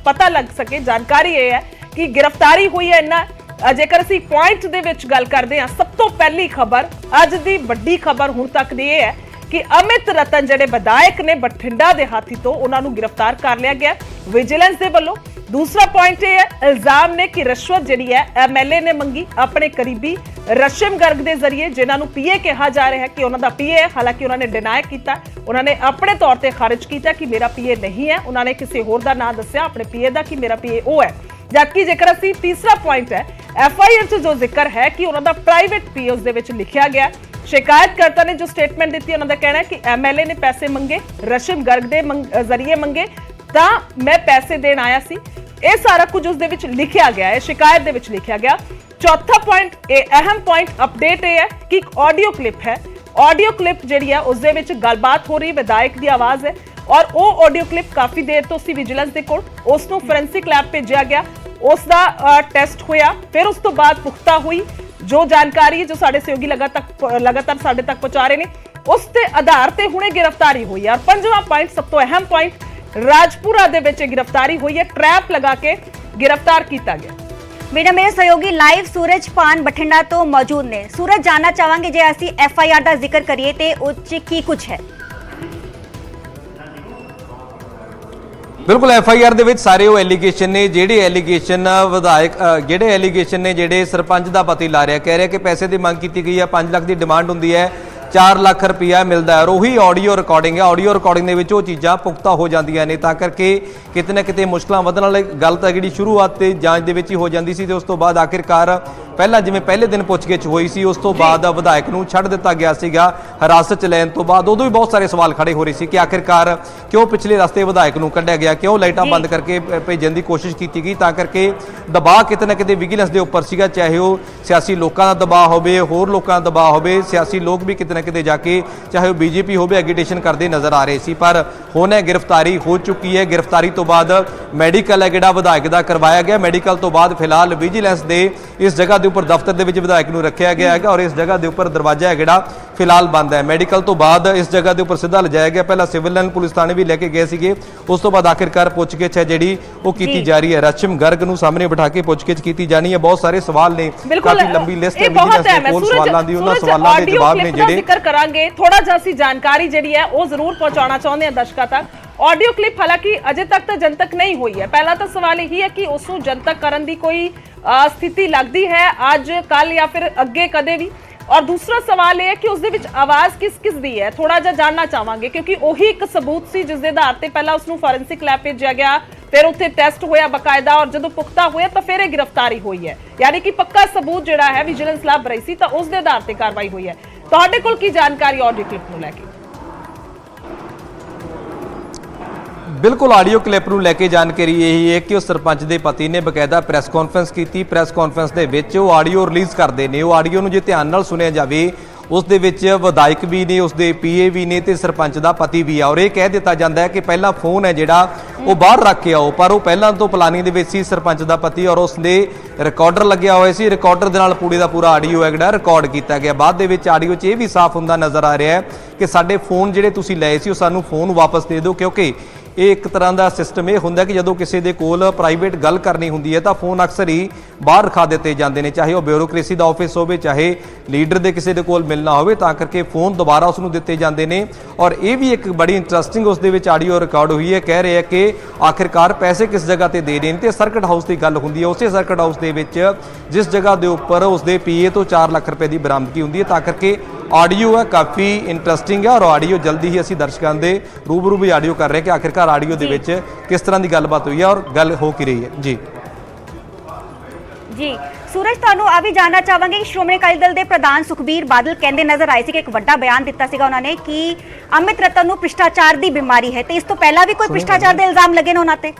पता लग सके। जानकारी ये है कि गिरफ्तारी हुई है इन्ना। जेकर असीं पॉइंट दे विच गल करदे हां, सब तो पहली खबर अज दी वड्डी खबर हुण तक दी है कि अमित रतन जिहड़े विधायक ने बठिंडा दे हाथी तो उन्होंने गिरफ्तार कर लिया गया विजिलेंस दे वल्लों। दूसरा पॉइंट यह है, इल्जाम ने कि रिश्वत जिहड़ी है MLA ने मंगी अपने करीबी रशिम गर्ग के जरिए, जिन्होंने PA कहा जा रहा है कि उन्होंने PA है, हालांकि उन्होंने डिनाई किया, उन्होंने अपने तौर पर खारिज किया कि मेरा PA नहीं है, उन्होंने किसी होर दा नाम दस्सिया अपने PA का कि मेरा PA वो है। जबकि जेकर असीं तीसरा पॉइंट है FIR च जो जिक्र है कि उन्होंने प्राइवेट PA उस दे विच लिखिया गया, शिकायतकर्ता ने जो स्टेटमेंट दी उन्होंने कहना है कि MLA ने पैसे मंगे, रशिम गर्ग के जरिए मंगे, तां मैं पैसे देन आया सी। यह सारा कुछ उस दे विच लिखिया गया है, शिकायत दे विच लिखिया गया। चौथा पॉइंट, अहम पॉइंट अपडेट यह है कि एक ऑडियो क्लिप है, ऑडियो क्लिप जिहड़ी है उस दे विच गलबात हो रही, विधायक की आवाज़ है और वो ऑडियो क्लिप काफ़ी देर तो सी विजिलेंस के कोल उसनूं फोरेंसिक लैब भेजा गया, उसका टेस्ट होया, फिर उस तो बाद पुख्ता हुई जो जानकारी जो साडे सहयोगी लगातार साडे तक पहुंचा रहे हैं, उसके आधार पर हुणे गिरफ्तारी हुई है। और पंजवां पॉइंट, सब तो अहम पॉइंट, राजपुरा दे विच गिरफ्तारी हुई है, ट्रैप लगा के गिरफ्तार किया गया। मेरे सहयोगी लाइव सूरज पान बठिंडा तो मौजूद ने। सूरज, जानना चाहांगे जे असीं FIR का जिक्र करिए ते उच की कुछ है? बिल्कुल FIR ਦੇ ਵਿੱਚ ਸਾਰੇ ਉਹ ਐਲੀਗੇਸ਼ਨ ਨੇ ਜਿਹੜੇ ਐਲੀਗੇਸ਼ਨ ਵਿਧਾਇਕ ਜਿਹੜੇ ਐਲੀਗੇਸ਼ਨ ਨੇ ਜਿਹੜੇ ਸਰਪੰਚ ਦਾ ਪਤੀ ਲਾ ਰਿਹਾ, ਕਹਿ ਰਿਹਾ ਕਿ ਪੈਸੇ ਦੀ ਮੰਗ ਕੀਤੀ ਗਈ ਹੈ, 5 ਲੱਖ ਦੀ ਡਿਮਾਂਡ ਹੁੰਦੀ ਹੈ, 4 ਲੱਖ ਰੁਪਇਆ ਮਿਲਦਾ ਹੈ, ਔਰ ਉਹੀ ਆਡੀਓ ਰਿਕਾਰਡਿੰਗ ਹੈ। ਆਡੀਓ ਰਿਕਾਰਡਿੰਗ ਦੇ ਵਿੱਚ ਉਹ ਚੀਜ਼ਾਂ ਪੁਖਤਾ ਹੋ ਜਾਂਦੀਆਂ ਨੇ, ਤਾਂ ਕਰਕੇ ਕਿਤੇ ਨਾ ਕਿਤੇ ਮੁਸ਼ਕਲਾਂ ਵਧਣ ਵਾਲੀ ਗੱਲ ਤਾਂ ਜਿਹੜੀ ਸ਼ੁਰੂਆਤ ਤੇ ਜਾਂਚ ਦੇ ਵਿੱਚ ਹੀ ਹੋ ਜਾਂਦੀ ਸੀ ਤੇ ਉਸ ਤੋਂ ਬਾਅਦ ਆਖਿਰਕਾਰ ਪਹਿਲਾਂ ਜਿਵੇਂ ਪਹਿਲੇ ਦਿਨ ਪੁੱਛਗਿੱਛ ਹੋਈ ਸੀ ਉਸ ਤੋਂ ਬਾਅਦ ਵਿਧਾਇਕ ਨੂੰ ਛੱਡ ਦਿੱਤਾ ਗਿਆ ਸੀਗਾ ਹਿਰਾਸਤ 'ਚ ਲੈਣ ਤੋਂ ਬਾਅਦ। ਉਦੋਂ ਵੀ ਬਹੁਤ ਸਾਰੇ ਸਵਾਲ ਖੜੇ ਹੋ ਰਹੇ ਸੀ ਕਿ ਆਖਿਰਕਾਰ ਕਿਉਂ ਪਿਛਲੇ ਰਸਤੇ ਵਿਧਾਇਕ ਨੂੰ ਕੱਢਿਆ ਗਿਆ, ਕਿਉਂ ਲਾਈਟਾਂ ਬੰਦ ਕਰਕੇ ਭੇਜਣ ਦੀ ਕੋਸ਼ਿਸ਼ ਕੀਤੀ ਗਈ, ਤਾਂ ਕਰਕੇ ਦਬਾਅ ਕਿਤੇ ਨਾ ਕਿਤੇ ਵਿਜੀਲੈਂਸ ਦੇ ਉੱਪਰ ਸੀਗਾ, ਚਾਹੇ ਉਹ ਸਿਆਸੀ ਲੋਕਾਂ ਦਾ ਦਬਾਅ ਹੋਵੇ, ਹੋਰ ਲੋਕਾਂ ਦਾ ਦਬਾਅ ਹੋਵੇ। ਸਿਆਸੀ ਲੋਕ ਵੀ ਕਿਤੇ ਨਾ ਕਿਤੇ ਜਾ ਕੇ ਚਾਹੇ ਉਹ BJP ਹੋਵੇ ਐਗੀਟੇਸ਼ਨ ਕਰਦੇ ਨਜ਼ਰ ਆ ਰਹੇ ਸੀ, ਪਰ ਹੁਣ ਇਹ ਗ੍ਰਿਫਤਾਰੀ ਹੋ ਚੁੱਕੀ ਹੈ। ਗ੍ਰਿਫਤਾਰੀ ਤੋਂ ਬਾਅਦ ਮੈਡੀਕਲ ਹੈ ਜਿਹੜਾ ਵਿਧਾਇਕ ਦਾ ਕਰਵਾਇਆ ਗਿਆ, ਮੈਡੀਕਲ ਤੋਂ ਬਾਅਦ ਫਿਲਹਾਲ ਵਿਜੀਲੈਂਸ ਦੇ ਇਸ ਜਗ੍ਹਾ ਦੇ ਉੱਪਰ ਦਫ਼ਤਰ ਦੇ ਵਿੱਚ ਵਿਧਾਇਕ ਨੂੰ ਰੱਖਿਆ ਗਿਆ ਹੈਗਾ ਔਰ ਇਸ ਜਗ੍ਹਾ ਦੇ ਉੱਪਰ ਦਰਵਾਜ਼ਾ ਹੈ ਜਿਹੜਾ ਫਿਲਹਾਲ ਬੰਦ ਹੈ। ਮੈਡੀਕਲ ਤੋਂ ਬਾਅਦ ਇਸ ਜਗ੍ਹਾ ਦੇ ਉੱਪਰ ਸਿੱਧਾ ਲਿਜਾਇਆ ਗਿਆ, ਪਹਿਲਾਂ ਸਿਵਲ ਲਾਈਨ ਪੁਲਿਸ ਥਾਣੇ ਵੀ ਲੈ ਕੇ ਗਏ ਸੀਗੇ, ਉਸ ਤੋਂ ਬਾਅਦ ਆਖਿਰਕਾਰ ਪੁੱਛਗਿੱਛ ਹੈ ਜਿਹੜੀ ਉਹ ਕੀਤੀ ਜਾ ਰਹੀ ਹੈ। ਰਸ਼ਮ ਗਰਗ ਨੂੰ ਸਾਹਮਣੇ ਬਿਠਾ ਕੇ ਪੁੱਛਗਿੱਛ ਕੀਤੀ ਜਾਣੀ ਹੈ। ਬਹੁਤ ਸਾਰੇ ਸਵਾਲ ਨੇ, ਕਾਫੀ ਲੰਬੀ ਲਿਸਟ ਹੈ ਵਿਜੀਲੈਂਸ ਦੇ ਕੋਲ ਸਵਾਲਾਂ ਦੀ, ਉਹਨਾਂ ਸਵਾਲਾਂ ਦੇ ਜਵਾਬ ਨੇ ਜਿਹੜੇ ਜ਼ਿਕਰ ਕਰਾਂਗੇ। ਥੋੜਾ ਜਿਹਾ ਅਸੀਂ ਜਾਣਕਾਰੀ ਜਿਹੜੀ ਹੈ ਉਹ ਜ਼ਰੂਰ ਪਹੁੰਚਾਉਣਾ ਚਾਹੁੰਦੇ ਹਾਂ ਦਰਸ਼ਕਾਂ ਤੱਕ। ऑडियो क्लिप हालांकि अजे तक तो जनतक नहीं हुई है। पहला तो सवाल यही है कि उसनूं जनतक करन दी कोई स्थिति लगती है आज कल या फिर अगे कदे भी, और दूसरा सवाल यह है कि उसदे विच आवाज़ किस किस दी है, थोड़ा जिहा जानना चाहांगे, क्योंकि वही एक सबूत सी जिस दे आधार ते पहला उसनूं फॉरेंसिक लैब भेजा गया, फिर उत्थे टेस्ट होया बकायदा और जदों पुख्ता होया तो फिर गिरफ्तारी हुई है, यानी कि पक्का सबूत जिहड़ा है विजिलेंस लैब रही सी तो उस दे आधार ते कार्रवाई हुई है। तुहाडे कोल की जानकारी ऑडियो क्लिप नूं लैके? बिल्कुल ऑडियो क्लिप ਨੂੰ ਲੈ ਕੇ ਜਾਣਕਾਰੀ ਇਹੀ ਹੈ ਕਿ ਉਹ ਸਰਪੰਚ ਦੇ ਪਤੀ ਨੇ ਬਕਾਇਦਾ ਪ੍ਰੈਸ ਕਾਨਫਰੰਸ ਕੀਤੀ। ਪ੍ਰੈਸ ਕਾਨਫਰੰਸ ਦੇ ਵਿੱਚ ਉਹ ਆਡੀਓ ਰਿਲੀਜ਼ ਕਰਦੇ ਨੇ। ਉਹ ਆਡੀਓ ਨੂੰ ਜੇ ਧਿਆਨ ਨਾਲ ਸੁਣਿਆ ਜਾਵੇ ਉਸ ਦੇ ਵਿੱਚ ਵਿਧਾਇਕ ਵੀ ਨੇ, ਉਸ ਦੇ PA ਵੀ ਨੇ ਤੇ ਸਰਪੰਚ ਦਾ ਪਤੀ ਵੀ ਆ, ਔਰ ਇਹ ਕਹਿ ਦਿੱਤਾ ਜਾਂਦਾ ਹੈ ਕਿ ਪਹਿਲਾਂ ਫੋਨ ਹੈ ਜਿਹੜਾ ਉਹ ਬਾਹਰ ਰੱਖ ਕੇ ਆਓ, ਪਰ ਉਹ ਪਹਿਲਾਂ ਤੋਂ ਪਲਾਨਿੰਗ ਦੇ ਵਿੱਚ ਸੀ ਸਰਪੰਚ ਦਾ ਪਤੀ, ਔਰ ਉਸ ਦੇ ਰਿਕਾਰਡਰ ਲੱਗਿਆ ਹੋਇਆ ਸੀ। ਰਿਕਾਰਡਰ ਦੇ ਨਾਲ ਪੂਰੇ ਦਾ ਪੂਰਾ ਆਡੀਓ ਹੈ ਜਿਹੜਾ ਰਿਕਾਰਡ ਕੀਤਾ ਗਿਆ। ਬਾਅਦ ਦੇ ਵਿੱਚ ਆਡੀਓ 'ਚ ਇਹ ਵੀ ਸਾਫ਼ ਹੁੰਦਾ ਨਜ਼ਰ ਆ ਰਿਹਾ ਹੈ ਕਿ ਸਾਡੇ ਫੋਨ ਜਿਹੜੇ ਤੁਸੀਂ ਲਏ ਸੀ ਉਹ ਸਾਨੂੰ ਫੋਨ ਵਾਪਸ ਦੇ ਦਿਓ, ਕਿਉਂਕਿ ਇਹ ਇੱਕ ਤਰ੍ਹਾਂ ਦਾ ਸਿਸਟਮ ਇਹ ਹੁੰਦਾ ਕਿ ਜਦੋਂ ਕਿਸੇ ਦੇ ਕੋਲ ਪ੍ਰਾਈਵੇਟ ਗੱਲ ਕਰਨੀ ਹੁੰਦੀ ਹੈ ਤਾਂ ਫੋਨ ਅਕਸਰ ਹੀ ਬਾਹਰ ਰਖਾ ਦਿੱਤੇ ਜਾਂਦੇ ਨੇ, ਚਾਹੇ ਉਹ ਬਿਊਰੋਕ੍ਰੇਸੀ ਦਾ ਆਫਿਸ ਹੋਵੇ, ਚਾਹੇ ਲੀਡਰ ਦੇ ਕਿਸੇ ਦੇ ਕੋਲ ਮਿਲਣਾ ਹੋਵੇ, ਤਾਂ ਕਰਕੇ ਫੋਨ ਦੁਬਾਰਾ ਉਸ ਨੂੰ ਦਿੱਤੇ ਜਾਂਦੇ ਨੇ। ਔਰ ਇਹ ਵੀ ਇੱਕ ਬੜੀ ਇੰਟਰਸਟਿੰਗ ਉਸ ਦੇ ਵਿੱਚ ਆਡੀਓ ਰਿਕਾਰਡ ਹੋਈ ਹੈ। ਕਹਿ ਰਹੇ ਆ ਕਿ ਆਖਿਰਕਾਰ ਪੈਸੇ ਕਿਸ ਜਗ੍ਹਾ ਤੇ ਦੇ ਰਹੇ ਨੇ, ਤੇ ਸਰਕਟ ਹਾਊਸ ਦੀ ਗੱਲ ਹੁੰਦੀ ਹੈ। ਉਸੇ ਸਰਕਟ ਹਾਊਸ ਦੇ ਵਿੱਚ ਜਿਸ ਜਗ੍ਹਾ ਦੇ ਉੱਪਰ ਉਸਦੇ ਪੀਏ ਤੋਂ 4 ਲੱਖ ਰੁਪਏ ਦੀ ਬਰਾਮਦਗੀ ਹੁੰਦੀ ਹੈ, ਤਾਂ ਕਰਕੇ ਆਡੀਓ ਹੈ ਕਾਫੀ ਇੰਟਰਸਟਿੰਗ ਹੈ। ਔਰ ਆਡੀਓ ਜਲਦੀ ਹੀ ਅਸੀਂ ਦਰਸ਼ਕਾਂ ਦੇ ਰੂਬਰੂ ਵੀ ਆਡੀਓ ਕਰ ਰਹੇ ਕਿ ਆਖਿਰਕਾਰ ਆਡੀਓ ਦੇ ਵਿੱਚ ਕਿਸ ਤਰ੍ਹਾਂ ਦੀ ਗੱਲਬਾਤ ਹੋਈ ਹੈ ਔਰ ਗੱਲ ਹੋ ਕੀ ਰਹੀ ਹੈ। ਜੀ ਜੀ ਸੂਰਜ, ਤੁਹਾਨੂੰ ਆ ਵੀ ਜਾਣਨਾ ਚਾਹਾਂਗੇ ਕਿ ਸ਼੍ਰੋਮਣੀ ਅਕਾਲੀ ਦਲ ਦੇ ਪ੍ਰਧਾਨ ਸੁਖਬੀਰ ਬਾਦਲ ਕਹਿੰਦੇ ਨਜ਼ਰ ਆਏ ਸੀ ਕਿ ਇੱਕ ਵੱਡਾ ਬਿਆਨ ਦਿੱਤਾ ਸੀਗਾ ਉਹਨਾਂ ਨੇ ਕਿ ਅਮਿਤ ਰਤਨ ਨੂੰ ਭ੍ਰਿਸ਼ਟਾਚਾਰ ਦੀ ਬਿਮਾਰੀ ਹੈ, ਤੇ ਇਸ ਤੋਂ ਪਹਿਲਾਂ ਵੀ ਕੋਈ ਭ੍ਰਿਸ਼ਟਾਚਾਰ ਦੇ ਇਲਜ਼ਾਮ ਲੱਗੇ ਨੇ ਉਹਨਾਂ ਤੇ?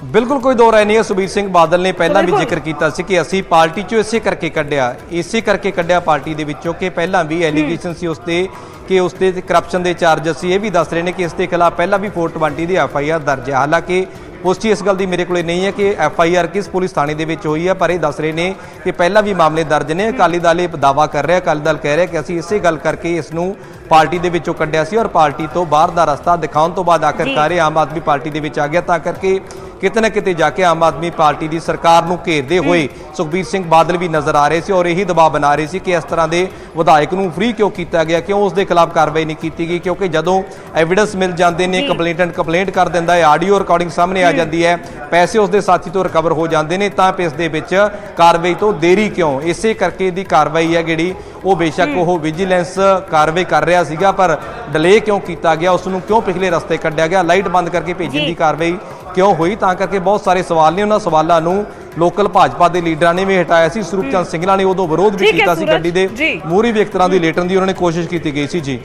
ਬਿਲਕੁਲ ਕੋਈ ਦੋ ਰਾਏ ਨਹੀਂ ਹੈ। ਸੁਖਬੀਰ ਸਿੰਘ ਬਾਦਲ ਨੇ ਪਹਿਲਾਂ ਵੀ ਜ਼ਿਕਰ ਕੀਤਾ ਸੀ ਕਿ ਅਸੀਂ ਪਾਰਟੀ ਚੋਂ ਇਸੇ ਕਰਕੇ ਕੱਢਿਆ ਪਾਰਟੀ ਦੇ ਵਿੱਚੋਂ ਕਿ ਪਹਿਲਾਂ ਵੀ ਐਲੀਗੇਸ਼ਨ ਸੀ ਉਸ ਤੇ ਕਿ ਉਸ ਤੇ ਕਰਪਸ਼ਨ ਦੇ ਚਾਰਜਸ ਸੀ। ਇਹ ਵੀ ਦੱਸ ਰਹੇ ਨੇ ਕਿ ਇਸ ਦੇ ਖਿਲਾਫ ਪਹਿਲਾਂ ਵੀ 420 ਦੀ FIR ਦਰਜ ਹੈ। ਹਾਲਾਂਕਿ ਪੁਸ਼ਟੀ ਇਸ ਗੱਲ ਦੀ ਮੇਰੇ ਕੋਲੇ ਨਹੀਂ ਹੈ ਕਿ FIR ਕਿਸ ਪੁਲਿਸ ਥਾਣੇ ਦੇ ਵਿੱਚ ਹੋਈ ਹੈ, ਪਰ ਇਹ ਦੱਸ ਰਹੇ ਨੇ ਕਿ ਪਹਿਲਾਂ ਵੀ ਮਾਮਲੇ ਦਰਜ ਨੇ। ਅਕਾਲੀ ਦਲ ਇਹ ਦਾਅਵਾ ਕਰ ਰਿਹਾ, ਅਕਾਲੀ ਦਲ ਕਹਿ ਰਿਹਾ ਕਿ ਅਸੀਂ ਇਸੇ ਗੱਲ ਕਰਕੇ ਇਸ ਨੂੰ ਪਾਰਟੀ ਦੇ ਵਿੱਚੋਂ ਕੱਢਿਆ ਸੀ ਔਰ ਪਾਰਟੀ ਤੋਂ ਬਾਹਰ ਦਾ ਰਸਤਾ ਦਿਖਾਉਣ ਤੋਂ ਬਾਅਦ ਆਖਿਰਕਾਰ ਇਹ ਆਮ ਆਦਮੀ ਪਾਰਟੀ ਦੇ ਵਿੱਚ ਆ ਗਿਆ। ਤਾਂ ਕਰਕੇ ਕਿਤੇ ਨਾ ਕਿਤੇ ਜਾ ਕੇ ਆਮ ਆਦਮੀ ਪਾਰਟੀ ਦੀ ਸਰਕਾਰ ਨੂੰ ਘੇਰਦੇ ਹੋਏ ਸੁਖਬੀਰ ਸਿੰਘ ਬਾਦਲ ਵੀ ਨਜ਼ਰ ਆ ਰਹੇ ਸੀ ਔਰ ਇਹੀ ਦਬਾਅ ਬਣਾ ਰਹੇ ਸੀ ਕਿ ਇਸ ਤਰ੍ਹਾਂ ਦੇ ਵਿਧਾਇਕ ਨੂੰ ਫ੍ਰੀ ਕਿਉਂ ਕੀਤਾ ਗਿਆ, ਕਿਉਂ ਉਸ ਦੇ ਖਿਲਾਫ ਕਾਰਵਾਈ ਨਹੀਂ ਕੀਤੀ ਗਈ। ਕਿਉਂਕਿ ਜਦੋਂ ਐਵੀਡੈਂਸ ਮਿਲ ਜਾਂਦੇ ਨੇ, ਕੰਪਲੇਂਟੈਂਟ ਕੰਪਲੇਂਟ ਕਰ ਦਿੰਦਾ ਹੈ, ਆਡੀਓ ਰਿਕਾਰਡਿੰਗ ਸਾਹਮਣੇ ਆ ਜਾਂਦੀ ਹੈ, ਪੈਸੇ ਉਸ ਦੇ ਸਾਥੀ ਤੋਂ ਰਿਕਵਰ ਹੋ ਜਾਂਦੇ ਨੇ, ਤਾਂ ਇਸ ਦੇ ਵਿੱਚ ਕਾਰਵਾਈ ਤੋਂ ਦੇਰੀ ਕਿਉਂ? ਇਸੇ ਕਰਕੇ ਦੀ ਕਾਰਵਾਈ ਹੈ ਜਿਹੜੀ ਉਹ ਬੇਸ਼ੱਕ ਉਹ ਵਿਜੀਲੈਂਸ ਕਾਰਵਾਈ ਕਰ ਰਿਹਾ ਸੀਗਾ, ਪਰ ਡਿਲੇ ਕਿਉਂ ਕੀਤਾ ਗਿਆ, ਉਸ ਨੂੰ ਕਿਉਂ ਪਿਛਲੇ ਰਸਤੇ ਕੱਢਿਆ ਗਿਆ, ਲਾਈਟ ਬੰਦ ਕਰਕੇ ਭੇਜਣ ਦੀ ਕਾਰਵਾਈ ਕਿਉਂ ਹੋਈ? ਤਾਂ ਕਰਕੇ ਬਹੁਤ ਸਾਰੇ ਸਵਾਲ ਨੇ। ਉਹਨਾਂ ਸਵਾਲਾਂ ਨੂੰ ਲੋਕਲ ਭਾਜਪਾ ਦੇ ਲੀਡਰਾਂ ਨੇ ਵੀ ਹਟਾਇਆ ਸੀ। ਸਰੂਪ ਚੰਦ ਸਿੰਗਲਾ ਨੇ ਉਦੋਂ ਵਿਰੋਧ ਵੀ ਕੀਤਾ ਸੀ, ਗੱਡੀ ਦੇ ਮੂਹਰੇ ਵੀ ਇੱਕ ਤਰ੍ਹਾਂ ਦੀ ਲੇਟਣ ਦੀ ਉਹਨਾਂ ਨੇ ਕੋਸ਼ਿਸ਼ ਕੀਤੀ ਗਈ ਸੀ। ਜੀ